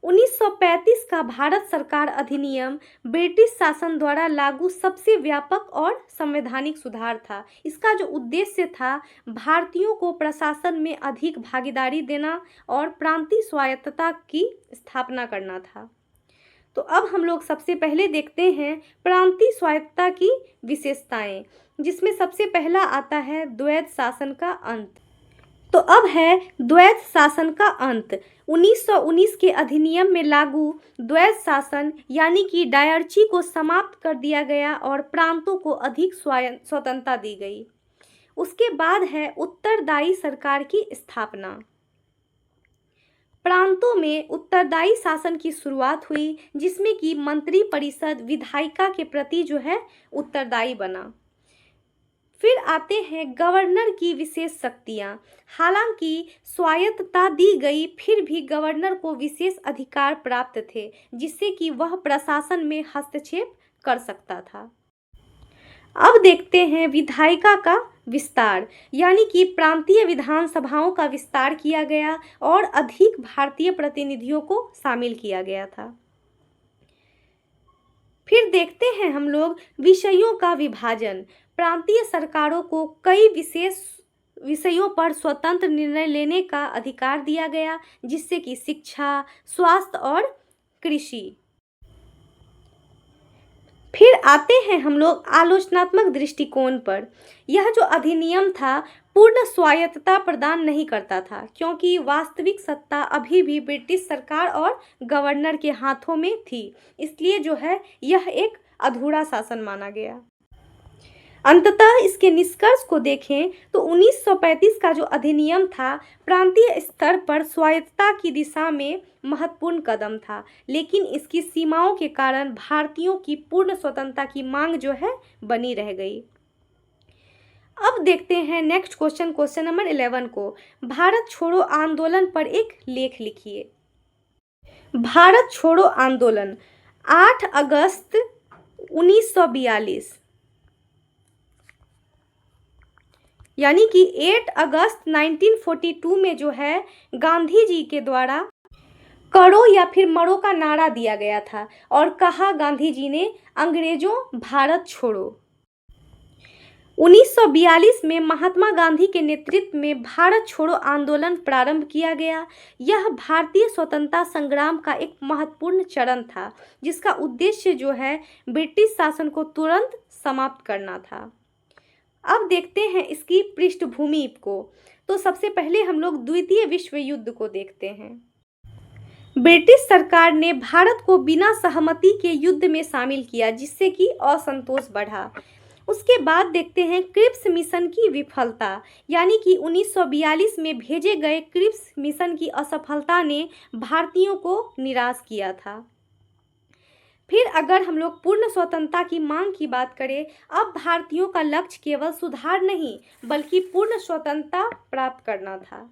1935 का भारत सरकार अधिनियम ब्रिटिश शासन द्वारा लागू सबसे व्यापक और संवैधानिक सुधार था। इसका जो उद्देश्य था भारतीयों को प्रशासन में अधिक भागीदारी देना और प्रांतीय स्वायत्तता की स्थापना करना था। तो अब हम लोग सबसे पहले देखते हैं प्रांतीय स्वायत्तता की विशेषताएं, जिसमें सबसे पहला आता है द्वैध शासन का अंत। तो अब है द्वैध शासन का अंत। 1919 के अधिनियम में लागू द्वैध शासन यानी कि डायरची को समाप्त कर दिया गया और प्रांतों को अधिक स्वतंत्रता दी गई। उसके बाद है उत्तरदायी सरकार की स्थापना। प्रांतों में उत्तरदायी शासन की शुरुआत हुई, जिसमें कि मंत्री परिषद विधायिका के प्रति जो है उत्तरदायी बना। फिर आते हैं गवर्नर की विशेष शक्तियां। हालांकि स्वायत्तता दी गई, फिर भी गवर्नर को विशेष अधिकार प्राप्त थे, जिससे कि वह प्रशासन में हस्तक्षेप कर सकता था। अब देखते हैं विधायिका का विस्तार, यानी कि प्रांतीय विधानसभाओं का विस्तार किया गया और अधिक भारतीय प्रतिनिधियों को शामिल किया गया था। फिर देखते हैं हम लोग विषयों का विभाजन। प्रांतीय सरकारों को कई विशेष विषयों पर स्वतंत्र निर्णय लेने का अधिकार दिया गया, जिससे कि शिक्षा, स्वास्थ्य और कृषि। फिर आते हैं हम लोग आलोचनात्मक दृष्टिकोण पर। यह जो अधिनियम था पूर्ण स्वायत्तता प्रदान नहीं करता था, क्योंकि वास्तविक सत्ता अभी भी ब्रिटिश सरकार और गवर्नर के हाथों में थी। इसलिए जो है यह एक अधूरा शासन माना गया। अंततः इसके निष्कर्ष को देखें तो 1935 का जो अधिनियम था प्रांतीय स्तर पर स्वायत्तता की दिशा में महत्वपूर्ण कदम था, लेकिन इसकी सीमाओं के कारण भारतीयों की पूर्ण स्वतंत्रता की मांग जो है बनी रह गई। अब देखते हैं नेक्स्ट क्वेश्चन, क्वेश्चन नंबर 11 को। भारत छोड़ो आंदोलन पर एक लेख लिखिए। भारत छोड़ो आंदोलन 8 अगस्त 1942 यानी कि 8 अगस्त 1942 में जो है गांधी जी के द्वारा करो या फिर मरो का नारा दिया गया था और कहा गांधी जी ने, अंग्रेजों भारत छोड़ो। 1942 में महात्मा गांधी के नेतृत्व में भारत छोड़ो आंदोलन प्रारंभ किया गया। यह भारतीय स्वतंत्रता संग्राम का एक महत्वपूर्ण चरण था, जिसका उद्देश्य जो है ब्रिटिश शासन को तुरंत समाप्त करना था। अब देखते हैं इसकी पृष्ठभूमि को। तो सबसे पहले हम लोग द्वितीय विश्व युद्ध को देखते हैं। ब्रिटिश सरकार ने भारत को बिना सहमति के युद्ध में शामिल किया, जिससे कि असंतोष बढ़ा। उसके बाद देखते हैं क्रिप्स मिशन की विफलता, यानी कि 1942 में भेजे गए क्रिप्स मिशन की असफलता ने भारतीयों को निराश किया था। फिर अगर हम लोग पूर्ण स्वतंत्रता की मांग की बात करें, अब भारतीयों का लक्ष्य केवल सुधार नहीं बल्कि पूर्ण स्वतंत्रता प्राप्त करना था।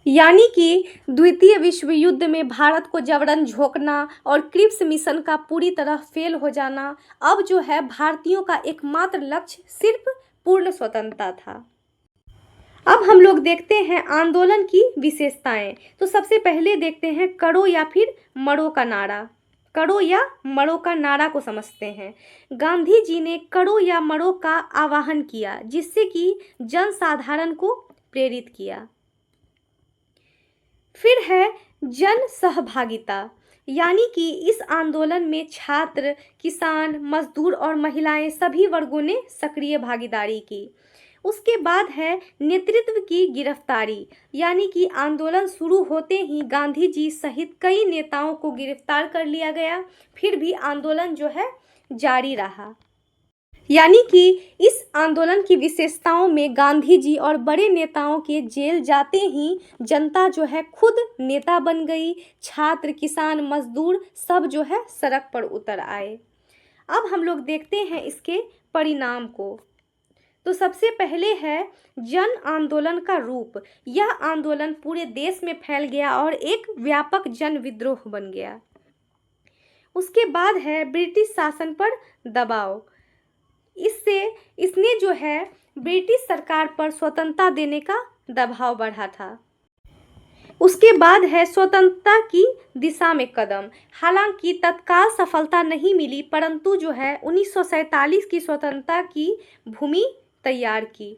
यानी कि द्वितीय विश्व युद्ध में भारत को जबरन झोंकना और क्रिप्स मिशन का पूरी तरह फेल हो जाना, अब जो है भारतीयों का एकमात्र लक्ष्य सिर्फ पूर्ण स्वतंत्रता था। अब हम लोग देखते हैं आंदोलन की विशेषताएं। तो सबसे पहले देखते हैं करो या फिर मरो का नारा। करो या मरो का नारा को समझते हैं। गांधी जी ने करो या मरो का आह्वान किया, जिससे कि जनसाधारण को प्रेरित किया। फिर है जन सहभागिता, यानी कि इस आंदोलन में छात्र, किसान, मजदूर और महिलाएं सभी वर्गों ने सक्रिय भागीदारी की। उसके बाद है नेतृत्व की गिरफ्तारी, यानी कि आंदोलन शुरू होते ही गांधी जी सहित कई नेताओं को गिरफ्तार कर लिया गया, फिर भी आंदोलन जो है जारी रहा। यानी कि इस आंदोलन की विशेषताओं में गांधी जी और बड़े नेताओं के जेल जाते ही जनता जो है खुद नेता बन गई। छात्र, किसान, मजदूर सब जो है सड़क पर उतर आए। अब हम लोग देखते हैं इसके परिणाम को। तो सबसे पहले है जन आंदोलन का रूप। यह आंदोलन पूरे देश में फैल गया और एक व्यापक जन विद्रोह बन गया। उसके बाद है ब्रिटिश शासन पर दबाव। इसने जो है ब्रिटिश सरकार पर स्वतंत्रता देने का दबाव बढ़ा था। उसके बाद है स्वतंत्रता की दिशा में कदम। हालांकि तत्काल सफलता नहीं मिली, परंतु जो है 1947 की स्वतंत्रता की भूमि तैयार की।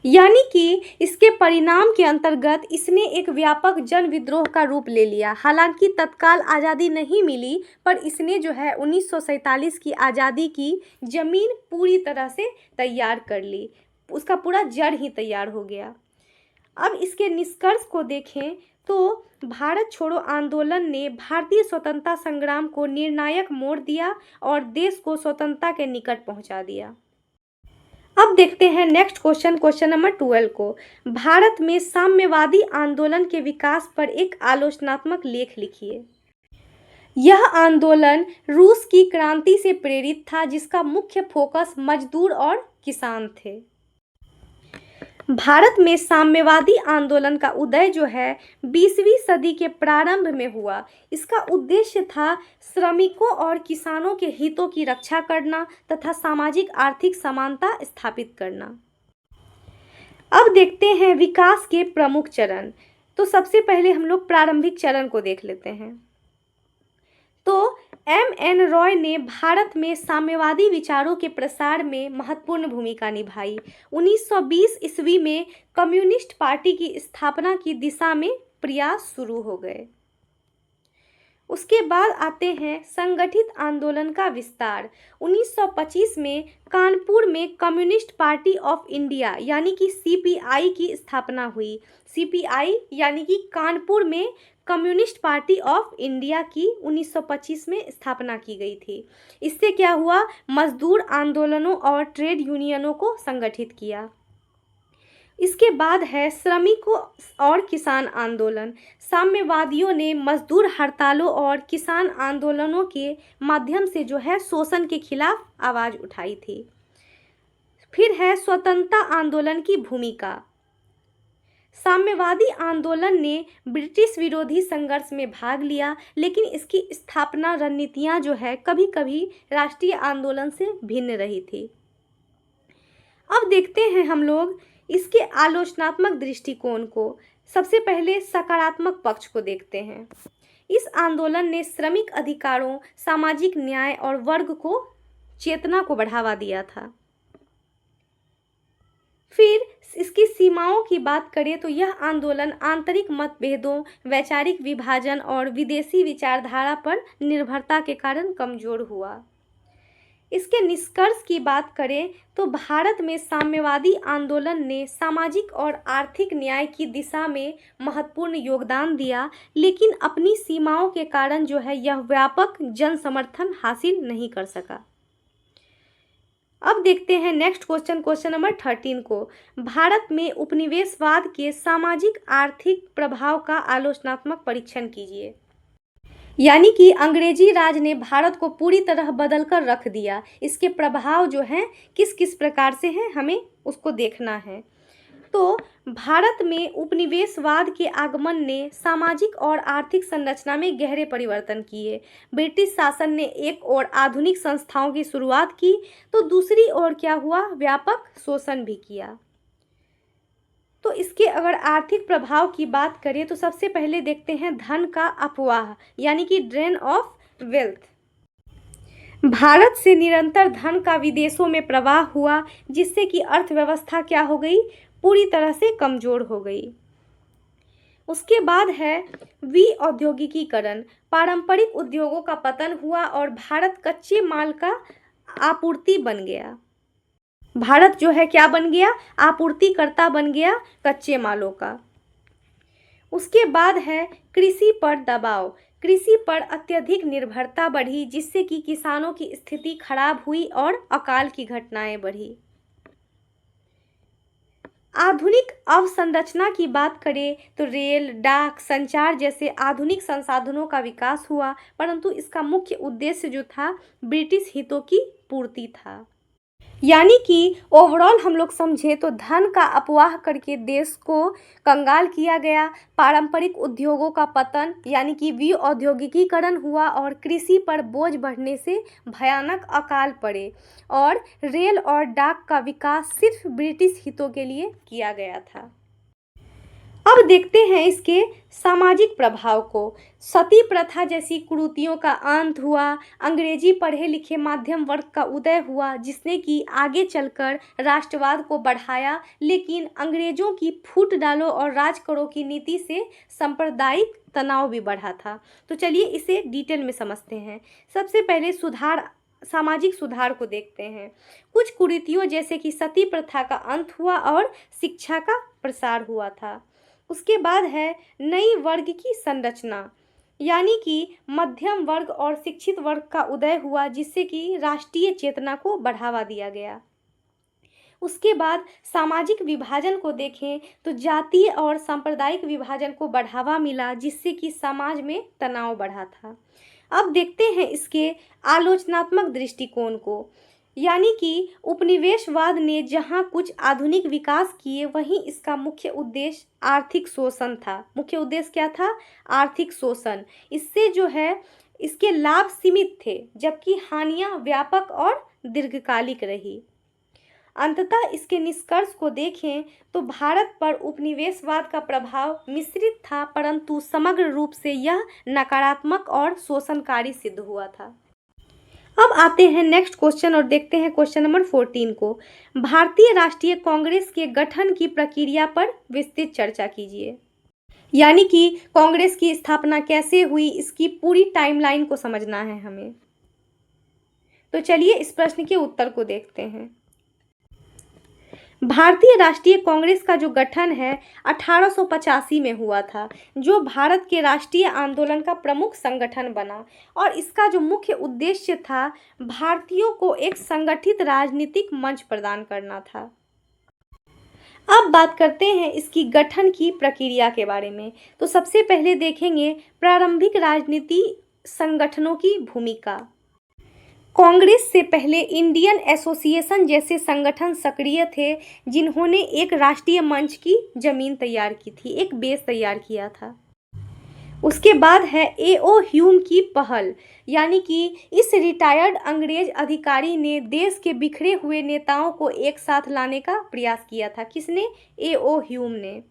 यानी कि इसके परिणाम के अंतर्गत इसने एक व्यापक जन विद्रोह का रूप ले लिया। हालांकि तत्काल आज़ादी नहीं मिली, पर इसने जो है 1947 की आज़ादी की जमीन पूरी तरह से तैयार कर ली। उसका पूरा जड़ ही तैयार हो गया। अब इसके निष्कर्ष को देखें तो भारत छोड़ो आंदोलन ने भारतीय स्वतंत्रता संग्राम को निर्णायक मोड़ दिया और देश को स्वतंत्रता के निकट पहुंचा दिया। अब देखते हैं नेक्स्ट क्वेश्चन नंबर 12 को। भारत में साम्यवादी आंदोलन के विकास पर एक आलोचनात्मक लेख लिखिए। यह आंदोलन रूस की क्रांति से प्रेरित था, जिसका मुख्य फोकस मजदूर और किसान थे। भारत में साम्यवादी आंदोलन का उदय जो है 20वीं सदी के प्रारंभ में हुआ। इसका उद्देश्य था श्रमिकों और किसानों के हितों की रक्षा करना तथा सामाजिक आर्थिक समानता स्थापित करना। अब देखते हैं विकास के प्रमुख चरण। तो सबसे पहले हम लोग प्रारंभिक चरण को देख लेते हैं। तो M.N. रॉय ने भारत में साम्यवादी विचारों के प्रसार में महत्वपूर्ण भूमिका निभाई। 1920 ईस्वी में कम्युनिस्ट पार्टी की स्थापना की दिशा में प्रयास शुरू हो गए। उसके बाद आते हैं संगठित आंदोलन का विस्तार। 1925 में कानपुर में कम्युनिस्ट पार्टी ऑफ इंडिया यानी कि CPI की स्थापना हुई। CPI यानी कि कानपुर में कम्युनिस्ट पार्टी ऑफ इंडिया की 1925 में स्थापना की गई थी। इससे क्या हुआ, मजदूर आंदोलनों और ट्रेड यूनियनों को संगठित किया। इसके बाद है श्रमिकों और किसान आंदोलन। साम्यवादियों ने मजदूर हड़तालों और किसान आंदोलनों के माध्यम से जो है शोषण के खिलाफ आवाज़ उठाई थी। फिर है स्वतंत्रता आंदोलन की भूमिका। साम्यवादी आंदोलन ने ब्रिटिश विरोधी संघर्ष में भाग लिया, लेकिन इसकी स्थापना रणनीतियां जो है कभी कभी राष्ट्रीय आंदोलन से भिन्न रही थी। अब देखते हैं हम लोग इसके आलोचनात्मक दृष्टिकोण को। सबसे पहले सकारात्मक पक्ष को देखते हैं। इस आंदोलन ने श्रमिक अधिकारों, सामाजिक न्याय और वर्ग को चेतना को बढ़ावा दिया था। फिर इसकी सीमाओं की बात करें तो यह आंदोलन आंतरिक मतभेदों, वैचारिक विभाजन और विदेशी विचारधारा पर निर्भरता के कारण कमजोर हुआ। इसके निष्कर्ष की बात करें तो भारत में साम्यवादी आंदोलन ने सामाजिक और आर्थिक न्याय की दिशा में महत्वपूर्ण योगदान दिया, लेकिन अपनी सीमाओं के कारण जो है यह व्यापक जन समर्थन हासिल नहीं कर सका। अब देखते हैं नेक्स्ट क्वेश्चन नंबर 13 को। भारत में उपनिवेशवाद के सामाजिक आर्थिक प्रभाव का आलोचनात्मक परीक्षण कीजिए। यानी कि अंग्रेजी राज ने भारत को पूरी तरह बदल कर रख दिया। इसके प्रभाव जो हैं किस किस प्रकार से हैं हमें उसको देखना है। तो भारत में उपनिवेशवाद के आगमन ने सामाजिक और आर्थिक संरचना में गहरे परिवर्तन किए। ब्रिटिश शासन ने एक ओर आधुनिक संस्थाओं की शुरुआत की तो दूसरी ओर क्या हुआ, व्यापक शोषण भी किया। तो इसके अगर आर्थिक प्रभाव की बात करें तो सबसे पहले देखते हैं धन का अपवाह, यानी कि ड्रेन ऑफ वेल्थ। भारत से निरंतर धन का विदेशों में प्रवाह हुआ, जिससे कि अर्थव्यवस्था क्या हो गई, पूरी तरह से कमजोर हो गई। उसके बाद है विऔद्योगिकीकरण। पारंपरिक उद्योगों का पतन हुआ और भारत कच्चे माल का आपूर्ति बन गया। भारत जो है क्या बन गया, आपूर्तिकर्ता बन गया कच्चे मालों का। उसके बाद है कृषि पर दबाव। कृषि पर अत्यधिक निर्भरता बढ़ी, जिससे कि किसानों की स्थिति खराब हुई और अकाल की घटनाएं बढ़ी। आधुनिक अवसंरचना की बात करें तो रेल, डाक, संचार जैसे आधुनिक संसाधनों का विकास हुआ, परंतु इसका मुख्य उद्देश्य जो था ब्रिटिश हितों की पूर्ति था। यानी कि ओवरऑल हम लोग समझे तो धन का अपवाह करके देश को कंगाल किया गया, पारंपरिक उद्योगों का पतन यानी कि विऔद्योगिकीकरण हुआ और कृषि पर बोझ बढ़ने से भयानक अकाल पड़े, और रेल और डाक का विकास सिर्फ ब्रिटिश हितों के लिए किया गया था। अब देखते हैं इसके सामाजिक प्रभाव को। सती प्रथा जैसी कुरीतियों का अंत हुआ, अंग्रेजी पढ़े लिखे माध्यम वर्ग का उदय हुआ, जिसने कि आगे चलकर राष्ट्रवाद को बढ़ाया, लेकिन अंग्रेजों की फूट डालो और राज करो की नीति से सांप्रदायिक तनाव भी बढ़ा था। तो चलिए इसे डिटेल में समझते हैं। सबसे पहले सामाजिक सुधार को देखते हैं। कुछ कुरीतियों जैसे कि सती प्रथा का अंत हुआ और शिक्षा का प्रसार हुआ था। उसके बाद है नई वर्ग की संरचना, यानी कि मध्यम वर्ग और शिक्षित वर्ग का उदय हुआ, जिससे कि राष्ट्रीय चेतना को बढ़ावा दिया गया। उसके बाद सामाजिक विभाजन को देखें तो जातीय और सांप्रदायिक विभाजन को बढ़ावा मिला, जिससे कि समाज में तनाव बढ़ा था। अब देखते हैं इसके आलोचनात्मक दृष्टिकोण को, यानी कि उपनिवेशवाद ने जहां कुछ आधुनिक विकास किए, वहीं इसका मुख्य उद्देश्य आर्थिक शोषण था। मुख्य उद्देश्य क्या था, आर्थिक शोषण। इससे जो है इसके लाभ सीमित थे, जबकि हानियां व्यापक और दीर्घकालिक रही। अंततः इसके निष्कर्ष को देखें तो भारत पर उपनिवेशवाद का प्रभाव मिश्रित था, परंतु समग्र रूप से यह नकारात्मक और शोषणकारी सिद्ध हुआ था। अब आते हैं नेक्स्ट क्वेश्चन और देखते हैं क्वेश्चन नंबर 14 को। भारतीय राष्ट्रीय कांग्रेस के गठन की प्रक्रिया पर विस्तृत चर्चा कीजिए। यानी कि कांग्रेस की स्थापना कैसे हुई, इसकी पूरी टाइमलाइन को समझना है हमें। तो चलिए इस प्रश्न के उत्तर को देखते हैं। भारतीय राष्ट्रीय कांग्रेस का जो गठन है 1885 में हुआ था, जो भारत के राष्ट्रीय आंदोलन का प्रमुख संगठन बना, और इसका जो मुख्य उद्देश्य था भारतीयों को एक संगठित राजनीतिक मंच प्रदान करना था। अब बात करते हैं इसकी गठन की प्रक्रिया के बारे में। तो सबसे पहले देखेंगे प्रारंभिक राजनीति संगठनों की भूमिका। कांग्रेस से पहले इंडियन एसोसिएशन जैसे संगठन सक्रिय थे, जिन्होंने एक राष्ट्रीय मंच की जमीन तैयार की थी, एक बेस तैयार किया था। उसके बाद है A.O. ह्यूम की पहल, यानी कि इस रिटायर्ड अंग्रेज अधिकारी ने देश के बिखरे हुए नेताओं को एक साथ लाने का प्रयास किया था। किसने? A.O. ह्यूम ने।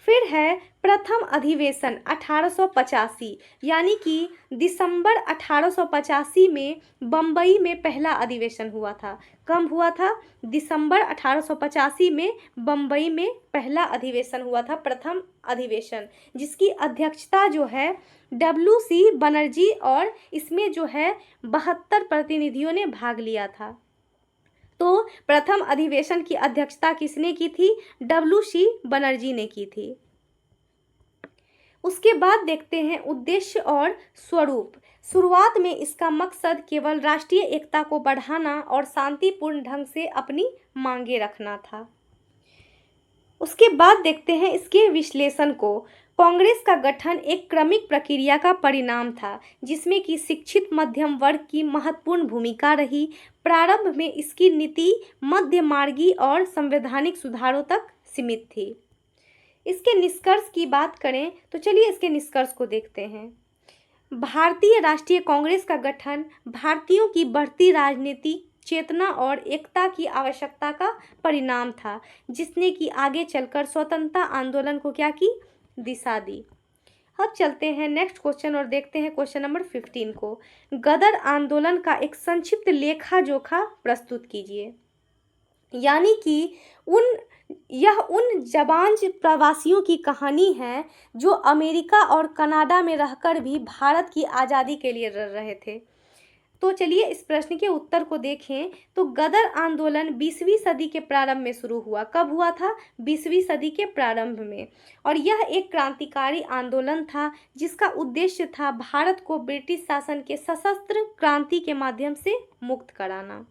फिर है प्रथम अधिवेशन 1885, यानी कि दिसंबर 1885 में बम्बई में पहला अधिवेशन हुआ था। कब हुआ था? दिसंबर 1885 में बम्बई में पहला अधिवेशन हुआ था, प्रथम अधिवेशन, जिसकी अध्यक्षता जो है WC बनर्जी, और इसमें जो है 72 प्रतिनिधियों ने भाग लिया था। तो प्रथम अधिवेशन की अध्यक्षता किसने की थी? WC बनर्जी ने की थी। उसके बाद देखते हैं उद्देश्य और स्वरूप। शुरुआत में इसका मकसद केवल राष्ट्रीय एकता को बढ़ाना और शांतिपूर्ण ढंग से अपनी मांगे रखना था। उसके बाद देखते हैं इसके विश्लेषण को। कांग्रेस का गठन एक क्रमिक प्रक्रिया का परिणाम था, जिसमें कि शिक्षित मध्यम वर्ग की महत्वपूर्ण भूमिका रही। प्रारंभ में इसकी नीति मध्यमार्गी और संवैधानिक सुधारों तक सीमित थी। इसके निष्कर्ष की बात करें तो चलिए इसके निष्कर्ष को देखते हैं। भारतीय राष्ट्रीय कांग्रेस का गठन भारतीयों की बढ़ती राजनीतिक चेतना और एकता की आवश्यकता का परिणाम था, जिसने कि आगे चलकर स्वतंत्रता आंदोलन को क्या की? दिशा दी। अब चलते हैं नेक्स्ट क्वेश्चन और देखते हैं क्वेश्चन नंबर 15 को। गदर आंदोलन का एक संक्षिप्त लेखा जोखा प्रस्तुत कीजिए। यानी कि यह उन जाबांज प्रवासियों की कहानी है जो अमेरिका और कनाडा में रहकर भी भारत की आज़ादी के लिए लड़ रहे थे। तो चलिए इस प्रश्न के उत्तर को देखें। तो गदर आंदोलन 20वीं सदी के प्रारंभ में शुरू हुआ। कब हुआ था? 20वीं सदी के प्रारंभ में। और यह एक क्रांतिकारी आंदोलन था, जिसका उद्देश्य था भारत को ब्रिटिश शासन के सशस्त्र क्रांति के माध्यम से मुक्त कराना।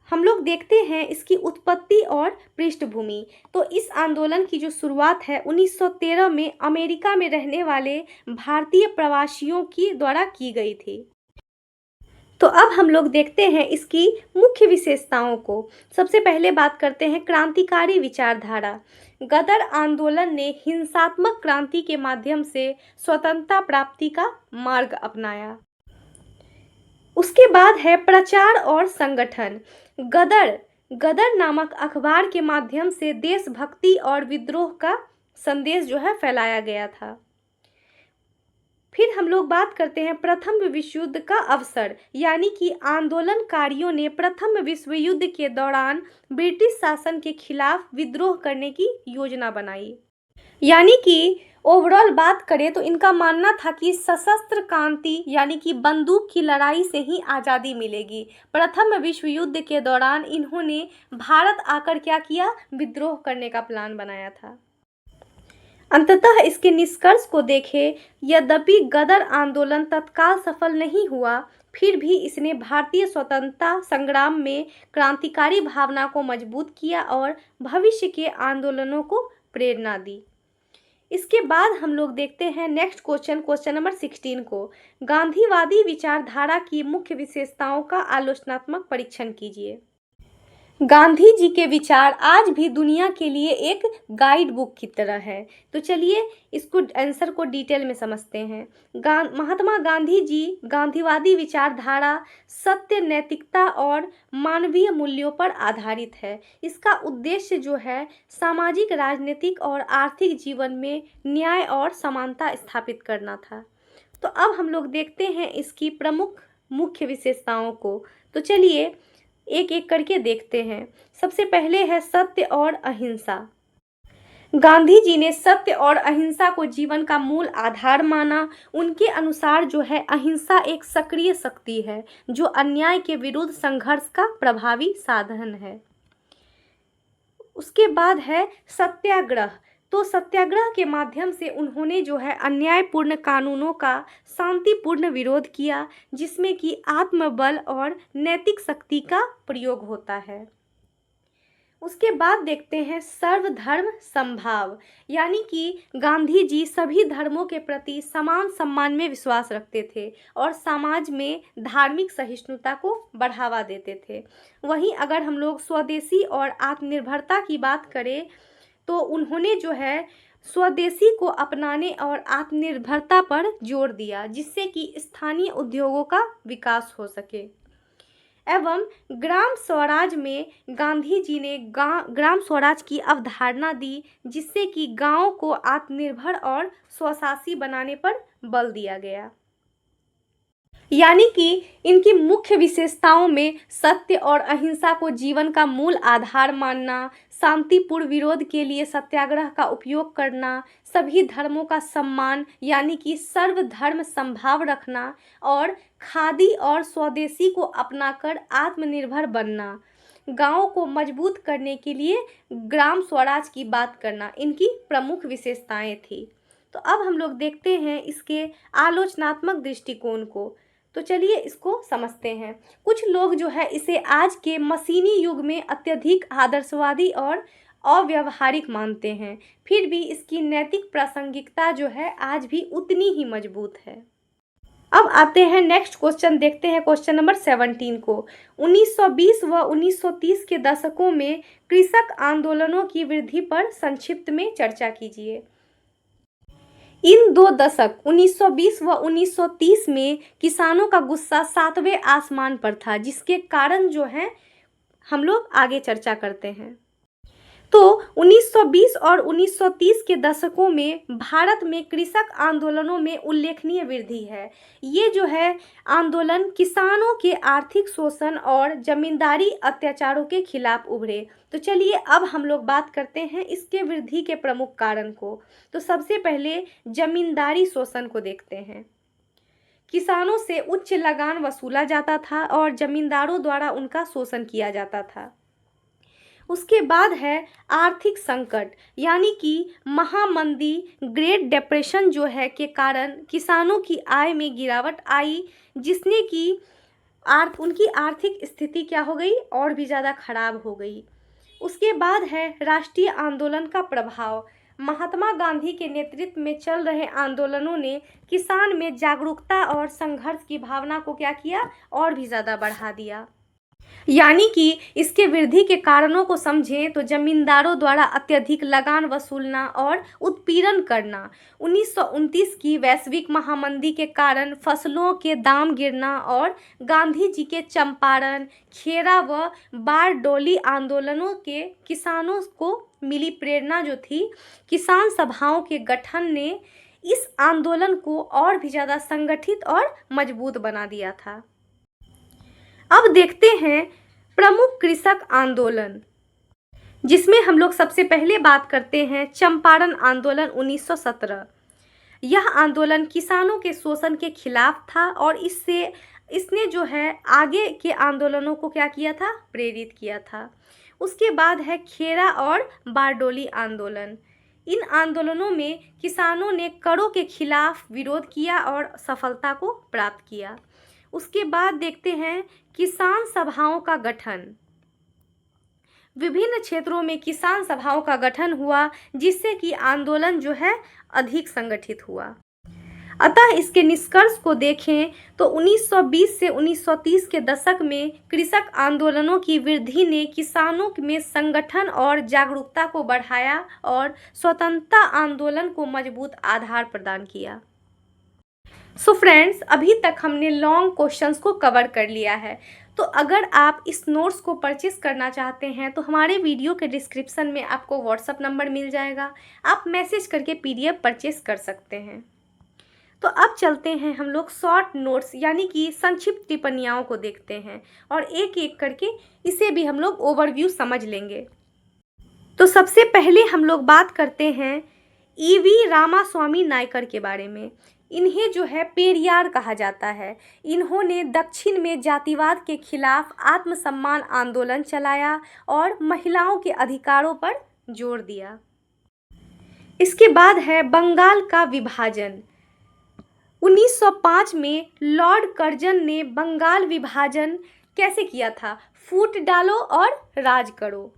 हम लोग देखते हैं इसकी उत्पत्ति और पृष्ठभूमि। तो इस आंदोलन की जो शुरुआत है 1913 में अमेरिका में रहने वाले भारतीय प्रवासियों की द्वारा की गई थी। तो अब हम लोग देखते हैं इसकी मुख्य विशेषताओं को। सबसे पहले बात करते हैं क्रांतिकारी विचारधारा। गदर आंदोलन ने हिंसात्मक क्रांति के माध्यम से स्वतंत्रता प्राप्ति का मार्ग अपनाया। उसके बाद है प्रचार और संगठन। गदर नामक अखबार के माध्यम से देशभक्ति और विद्रोह का संदेश जो है फैलाया गया था। फिर हम लोग बात करते हैं प्रथम विश्व युद्ध का अवसर, यानी कि आंदोलनकारियों ने प्रथम विश्व युद्ध के दौरान ब्रिटिश शासन के खिलाफ विद्रोह करने की योजना बनाई। यानी कि ओवरऑल बात करें तो इनका मानना था कि सशस्त्र क्रांति यानी कि बंदूक की लड़ाई से ही आज़ादी मिलेगी। प्रथम विश्व युद्ध के दौरान इन्होंने भारत आकर क्या किया? विद्रोह करने का प्लान बनाया था। अंततः इसके निष्कर्ष को देखें, यद्यपि गदर आंदोलन तत्काल सफल नहीं हुआ, फिर भी इसने भारतीय स्वतंत्रता संग्राम में क्रांतिकारी भावना को मजबूत किया और भविष्य के आंदोलनों को प्रेरणा दी। इसके बाद हम लोग देखते हैं नेक्स्ट क्वेश्चन नंबर 16 को। गांधीवादी विचारधारा की मुख्य विशेषताओं का आलोचनात्मक परीक्षण कीजिए। गांधी जी के विचार आज भी दुनिया के लिए एक गाइड बुक की तरह है। तो चलिए इसको आंसर को डिटेल में समझते हैं। महात्मा गांधी जी गांधीवादी विचारधारा सत्य, नैतिकता और मानवीय मूल्यों पर आधारित है। इसका उद्देश्य जो है सामाजिक, राजनीतिक और आर्थिक जीवन में न्याय और समानता स्थापित करना था। तो अब हम लोग देखते हैं इसकी प्रमुख मुख्य विशेषताओं को। तो चलिए एक एक करके देखते हैं। सबसे पहले है सत्य और अहिंसा। गांधी जी ने सत्य और अहिंसा को जीवन का मूल आधार माना। उनके अनुसार जो है अहिंसा एक सक्रिय शक्ति है जो अन्याय के विरुद्ध संघर्ष का प्रभावी साधन है। उसके बाद है सत्याग्रह। तो सत्याग्रह के माध्यम से उन्होंने जो है अन्यायपूर्ण कानूनों का शांतिपूर्ण विरोध किया, जिसमें कि आत्मबल और नैतिक शक्ति का प्रयोग होता है। उसके बाद देखते हैं सर्वधर्म समभाव, यानी कि गांधी जी सभी धर्मों के प्रति समान सम्मान में विश्वास रखते थे और समाज में धार्मिक सहिष्णुता को बढ़ावा देते थे। वहीं अगर हम लोग स्वदेशी और आत्मनिर्भरता की बात करें तो उन्होंने जो है स्वदेशी को अपनाने और आत्मनिर्भरता पर जोर दिया, जिससे कि स्थानीय उद्योगों का विकास हो सके। एवं ग्राम स्वराज में गांधी जी ने ग्राम स्वराज की अवधारणा दी, जिससे कि गाँव को आत्मनिर्भर और स्वशासी बनाने पर बल दिया गया। यानी कि इनकी मुख्य विशेषताओं में सत्य और अहिंसा को जीवन का मूल आधार मानना, शांतिपूर्ण विरोध के लिए सत्याग्रह का उपयोग करना, सभी धर्मों का सम्मान यानी कि सर्वधर्म समभाव रखना और खादी और स्वदेशी को अपनाकर आत्मनिर्भर बनना, गांव को मजबूत करने के लिए ग्राम स्वराज की बात करना इनकी प्रमुख विशेषताएं थी। तो अब हम लोग देखते हैं इसके आलोचनात्मक दृष्टिकोण को। तो चलिए इसको समझते हैं। कुछ लोग जो है इसे आज के मशीनी युग में अत्यधिक आदर्शवादी और अव्यावहारिक मानते हैं, फिर भी इसकी नैतिक प्रासंगिकता जो है आज भी उतनी ही मजबूत है। अब आते हैं नेक्स्ट क्वेश्चन, देखते हैं क्वेश्चन नंबर 17 को। 1920 व 1930 के दशकों में कृषक आंदोलनों की वृद्धि पर संक्षिप्त में चर्चा कीजिए। इन दो दशक 1920 व 1930 में किसानों का गुस्सा 7वें आसमान पर था, जिसके कारण जो है हम लोग आगे चर्चा करते हैं। तो 1920 और 1930 के दशकों में भारत में कृषक आंदोलनों में उल्लेखनीय वृद्धि है। ये जो है आंदोलन किसानों के आर्थिक शोषण और जमींदारी अत्याचारों के खिलाफ उभरे। तो चलिए अब हम लोग बात करते हैं इसके वृद्धि के प्रमुख कारण को। तो सबसे पहले जमींदारी शोषण को देखते हैं। किसानों से उच्च लगान वसूला जाता था और जमींदारों द्वारा उनका शोषण किया जाता था। उसके बाद है आर्थिक संकट, यानी कि महामंदी, ग्रेट डिप्रेशन जो है के कारण किसानों की आय में गिरावट आई, जिसने कि उनकी आर्थिक स्थिति क्या हो गई, और भी ज़्यादा खराब हो गई। उसके बाद है राष्ट्रीय आंदोलन का प्रभाव। महात्मा गांधी के नेतृत्व में चल रहे आंदोलनों ने किसान में जागरूकता और संघर्ष की भावना को क्या किया, और भी ज़्यादा बढ़ा दिया। यानी कि इसके वृद्धि के कारणों को समझें तो जमींदारों द्वारा अत्यधिक लगान वसूलना और उत्पीड़न करना, 1929 की वैश्विक महामंदी के कारण फसलों के दाम गिरना और गांधी जी के चंपारण, खेरा व बारडोली आंदोलनों के किसानों को मिली प्रेरणा जो थी, किसान सभाओं के गठन ने इस आंदोलन को और भी ज़्यादा संगठित और मजबूत बना दिया था। अब देखते हैं प्रमुख कृषक आंदोलन, जिसमें हम लोग सबसे पहले बात करते हैं चंपारण आंदोलन 1917। यह आंदोलन किसानों के शोषण के खिलाफ था और इसने जो है आगे के आंदोलनों को क्या किया था, प्रेरित किया था। उसके बाद है खेरा और बारडोली आंदोलन। इन आंदोलनों में किसानों ने करों के खिलाफ विरोध किया और सफलता को प्राप्त किया। उसके बाद देखते हैं किसान सभाओं का गठन। विभिन्न क्षेत्रों में किसान सभाओं का गठन हुआ, जिससे कि आंदोलन जो है अधिक संगठित हुआ। अतः इसके निष्कर्ष को देखें तो 1920 से 1930 के दशक में कृषक आंदोलनों की वृद्धि ने किसानों में संगठन और जागरूकता को बढ़ाया और स्वतंत्रता आंदोलन को मजबूत आधार प्रदान किया। सो फ्रेंड्स, अभी तक हमने लॉन्ग क्वेश्चंस को कवर कर लिया है। तो अगर आप इस नोट्स को परचेस करना चाहते हैं तो हमारे वीडियो के डिस्क्रिप्शन में आपको व्हाट्सएप नंबर मिल जाएगा, आप मैसेज करके PDF परचेस कर सकते हैं। तो अब चलते हैं हम लोग शॉर्ट नोट्स यानी कि संक्षिप्त टिप्पणियों को देखते हैं और एक एक करके इसे भी हम लोग ओवरव्यू समझ लेंगे। तो सबसे पहले हम लोग बात करते हैं EV रामास्वामी नायकर के बारे में। इन्हें जो है पेरियार कहा जाता है। इन्होंने दक्षिण में जातिवाद के खिलाफ आत्मसम्मान आंदोलन चलाया और महिलाओं के अधिकारों पर जोर दिया। इसके बाद है बंगाल का विभाजन। 1905 में लॉर्ड कर्जन ने बंगाल विभाजन कैसे किया था, फूट डालो और राज करो।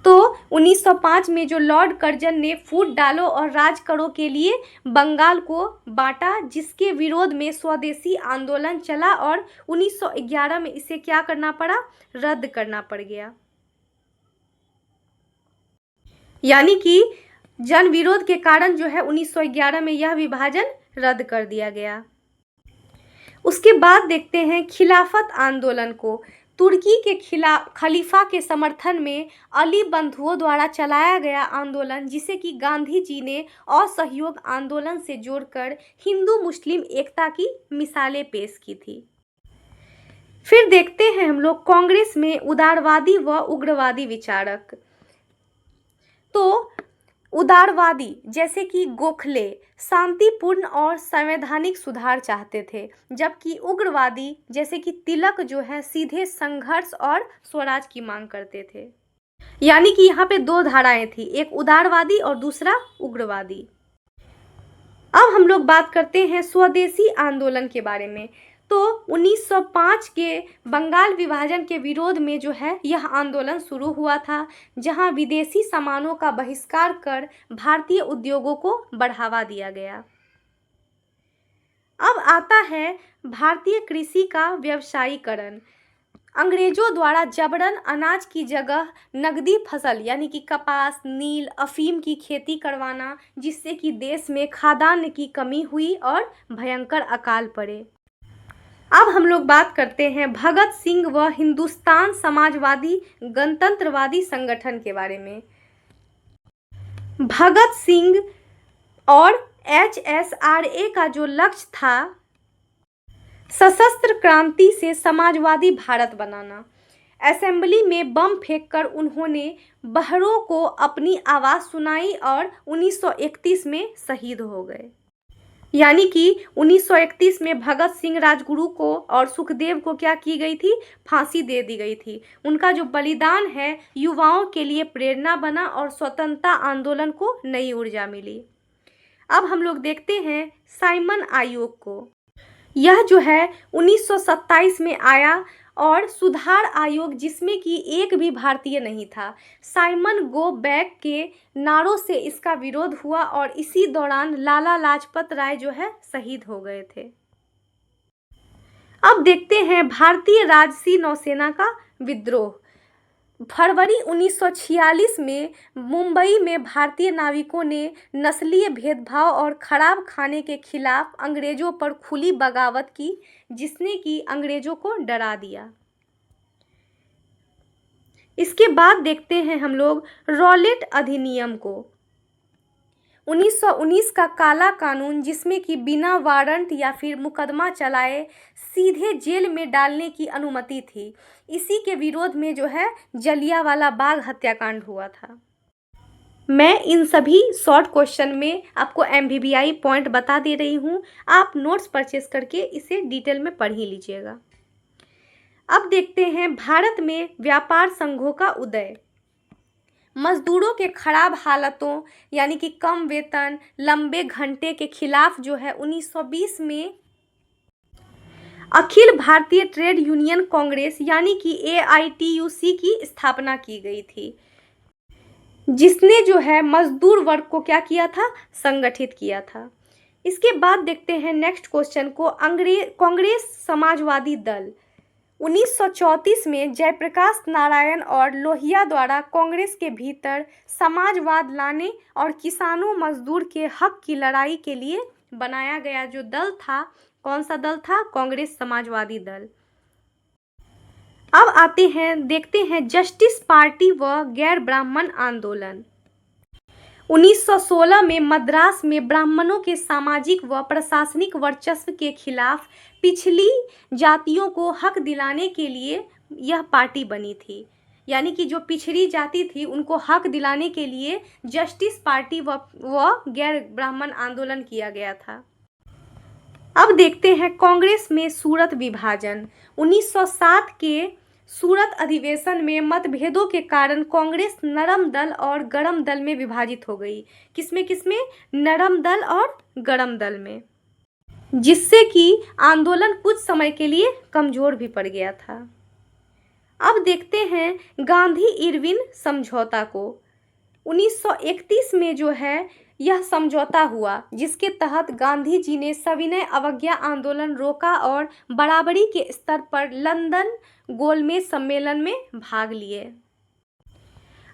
तो 1905 में जो लॉर्ड कर्जन ने फूट डालो और राज करो के लिए बंगाल को बांटा, जिसके विरोध में स्वदेशी आंदोलन चला और 1911 में इसे क्या करना पड़ा, रद्द करना पड़ गया। यानी कि जन विरोध के कारण जो है 1911 में यह विभाजन रद्द कर दिया गया। उसके बाद देखते हैं खिलाफत आंदोलन को। तुर्की के खिलाफ खलीफा के समर्थन में अली बंधुओं द्वारा चलाया गया आंदोलन, जिसे कि गांधी जी ने असहयोग आंदोलन से जोड़कर हिंदू मुस्लिम एकता की मिसालें पेश की थी। फिर देखते हैं हम लोग कांग्रेस में उदारवादी व उग्रवादी विचारक। तो उदारवादी जैसे कि गोखले शांतिपूर्ण और संवैधानिक सुधार चाहते थे, जबकि उग्रवादी जैसे कि तिलक जो है सीधे संघर्ष और स्वराज की मांग करते थे। यानी कि यहाँ पे दो धाराएं थी, एक उदारवादी और दूसरा उग्रवादी। अब हम लोग बात करते हैं स्वदेशी आंदोलन के बारे में। तो 1905 के बंगाल विभाजन के विरोध में जो है यह आंदोलन शुरू हुआ था, जहां विदेशी सामानों का बहिष्कार कर भारतीय उद्योगों को बढ़ावा दिया गया। अब आता है भारतीय कृषि का व्यवसायीकरण। अंग्रेजों द्वारा जबरन अनाज की जगह नकदी फसल यानी कि कपास, नील, अफीम की खेती करवाना, जिससे कि देश में खाद्यान्न की कमी हुई और भयंकर अकाल पड़े। अब हम लोग बात करते हैं भगत सिंह व हिंदुस्तान समाजवादी गणतंत्रवादी संगठन के बारे में। भगत सिंह और HSRA का जो लक्ष्य था सशस्त्र क्रांति से समाजवादी भारत बनाना। असेंबली में बम फेंककर उन्होंने बहरों को अपनी आवाज़ सुनाई और 1931 में शहीद हो गए। यानी कि 1931 में भगत सिंह राजगुरु को और सुखदेव को क्या की गई थी, फांसी दे दी गई थी। उनका जो बलिदान है युवाओं के लिए प्रेरणा बना और स्वतंत्रता आंदोलन को नई ऊर्जा मिली। अब हम लोग देखते हैं साइमन आयोग को। यह जो है 1927 में आया और सुधार आयोग जिसमें कि एक भी भारतीय नहीं था। साइमन गो बैक के नारों से इसका विरोध हुआ और इसी दौरान लाला लाजपत राय जो है शहीद हो गए थे। अब देखते हैं भारतीय राजसी नौसेना का विद्रोह। फरवरी 1946 में मुंबई में भारतीय नाविकों ने नस्लीय भेदभाव और खराब खाने के खिलाफ अंग्रेजों पर खुली बगावत की, जिसने कि अंग्रेजों को डरा दिया। इसके बाद देखते हैं हम लोग रॉलेट अधिनियम को। 1919 का काला कानून, जिसमें कि बिना वारंट या फिर मुकदमा चलाए सीधे जेल में डालने की अनुमति थी। इसी के विरोध में जो है जलियांवाला बाग हत्याकांड हुआ था। मैं इन सभी शॉर्ट क्वेश्चन में आपको MBBI पॉइंट बता दे रही हूँ, आप नोट्स परचेस करके इसे डिटेल में पढ़ ही लीजिएगा। अब देखते हैं भारत में व्यापार संघों का उदय। मजदूरों के खराब हालतों यानी कि कम वेतन, लंबे घंटे के खिलाफ जो है 1920 में अखिल भारतीय ट्रेड यूनियन कांग्रेस यानी कि AITUC की स्थापना की गई थी, जिसने जो है मजदूर वर्ग को क्या किया था, संगठित किया था। इसके बाद देखते हैं नेक्स्ट क्वेश्चन को, कांग्रेस समाजवादी दल। 1934 में जयप्रकाश नारायण और लोहिया द्वारा कांग्रेस के भीतर समाजवाद लाने और किसानों मजदूर के हक की लड़ाई के लिए बनाया गया जो दल था, कौन सा दल था, कांग्रेस समाजवादी दल। अब आते हैं देखते हैं जस्टिस पार्टी व गैर ब्राह्मण आंदोलन। 1916 में मद्रास में ब्राह्मणों के सामाजिक व प्रशासनिक वर्चस्व के खिलाफ पिछली जातियों को हक दिलाने के लिए यह पार्टी बनी थी। यानी कि जो पिछड़ी जाति थी उनको हक दिलाने के लिए जस्टिस पार्टी व गैर ब्राह्मण आंदोलन किया गया था। अब देखते हैं कांग्रेस में सूरत विभाजन। 1907 के सूरत अधिवेशन में मतभेदों के कारण कांग्रेस नरम दल और गरम दल में विभाजित हो गई। किसमें? नरम दल और गरम दल में, जिससे कि आंदोलन कुछ समय के लिए कमजोर भी पड़ गया था। अब देखते हैं गांधी इरविन समझौता को। 1931 में जो है यह समझौता हुआ, जिसके तहत गांधी जी ने सविनय अवज्ञा आंदोलन रोका और बराबरी के स्तर पर लंदन गोलमेज सम्मेलन में भाग लिए।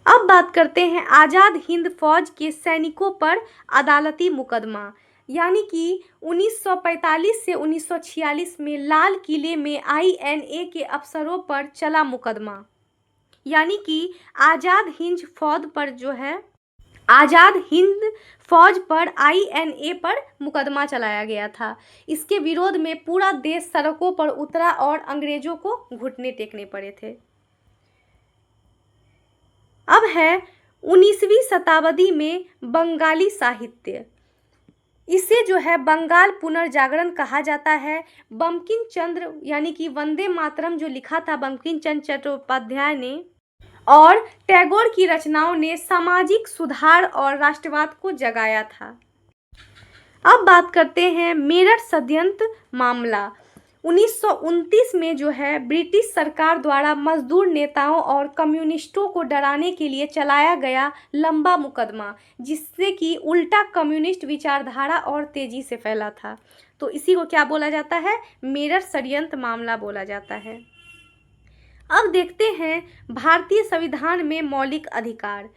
अब बात करते हैं आज़ाद हिंद फौज के सैनिकों पर अदालती मुकदमा। यानी कि 1945 से 1946 में लाल किले में INA के अफसरों पर चला मुकदमा, यानी कि आज़ाद हिंद फौज पर INA पर मुकदमा चलाया गया था। इसके विरोध में पूरा देश सड़कों पर उतरा और अंग्रेजों को घुटने टेकने पड़े थे। अब है 19वीं शताब्दी में बंगाली साहित्य। इसे जो है बंगाल पुनर्जागरण कहा जाता है। बंकिम चंद्र यानी कि वंदे मातरम जो लिखा था बंकिम चंद्र चट्टोपाध्याय ने, और टैगोर की रचनाओं ने सामाजिक सुधार और राष्ट्रवाद को जगाया था। अब बात करते हैं मेरठ षड्यंत्र मामला। 1929 में जो है ब्रिटिश सरकार द्वारा मजदूर नेताओं और कम्युनिस्टों को डराने के लिए चलाया गया लंबा मुकदमा, जिससे कि उल्टा कम्युनिस्ट विचारधारा और तेजी से फैला था। तो इसी को क्या बोला जाता है? मेरठ षड्यंत्र मामला बोला जाता है। अब देखते हैं भारतीय संविधान में मौलिक अधिकार।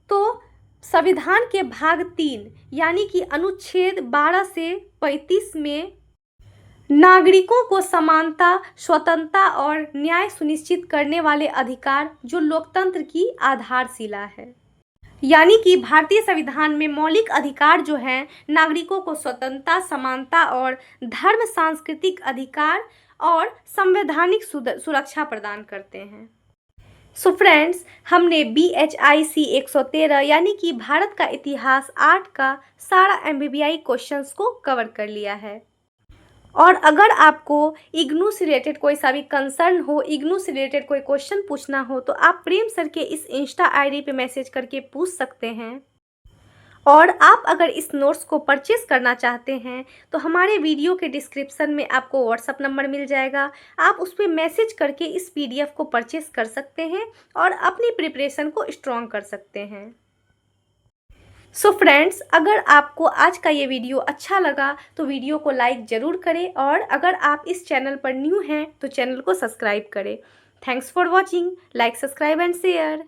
तो संविधान के भाग 3 यानी कि अनुच्छेद 12 से 35 में नागरिकों को समानता, स्वतंत्रता और न्याय सुनिश्चित करने वाले अधिकार जो लोकतंत्र की आधारशिला है। यानी कि भारतीय संविधान में मौलिक अधिकार जो हैं नागरिकों को स्वतंत्रता, समानता और धर्म सांस्कृतिक अधिकार और संवैधानिक सुरक्षा प्रदान करते हैं। सो फ्रेंड्स, हमने BHIC 113 यानी कि भारत का इतिहास 8 का सारा MBBI क्वेश्चंस को कवर कर लिया है। और अगर आपको इग्नू से रिलेटेड कोई सा भी कंसर्न हो, इग्नू से रिलेटेड कोई क्वेश्चन पूछना हो, तो आप प्रेम सर के इस इंस्टा ID पे मैसेज करके पूछ सकते हैं। और आप अगर इस नोट्स को परचेस करना चाहते हैं तो हमारे वीडियो के डिस्क्रिप्शन में आपको व्हाट्सअप नंबर मिल जाएगा। आप उस पर मैसेज करके इस PDF को परचेस कर सकते हैं और अपनी प्रिपरेशन को स्ट्रॉन्ग कर सकते हैं। सो फ्रेंड्स, अगर आपको आज का ये वीडियो अच्छा लगा तो वीडियो को लाइक ज़रूर करें, और अगर आप इस चैनल पर न्यू हैं तो चैनल को सब्सक्राइब करें। Thanks for watching. Like, subscribe and share.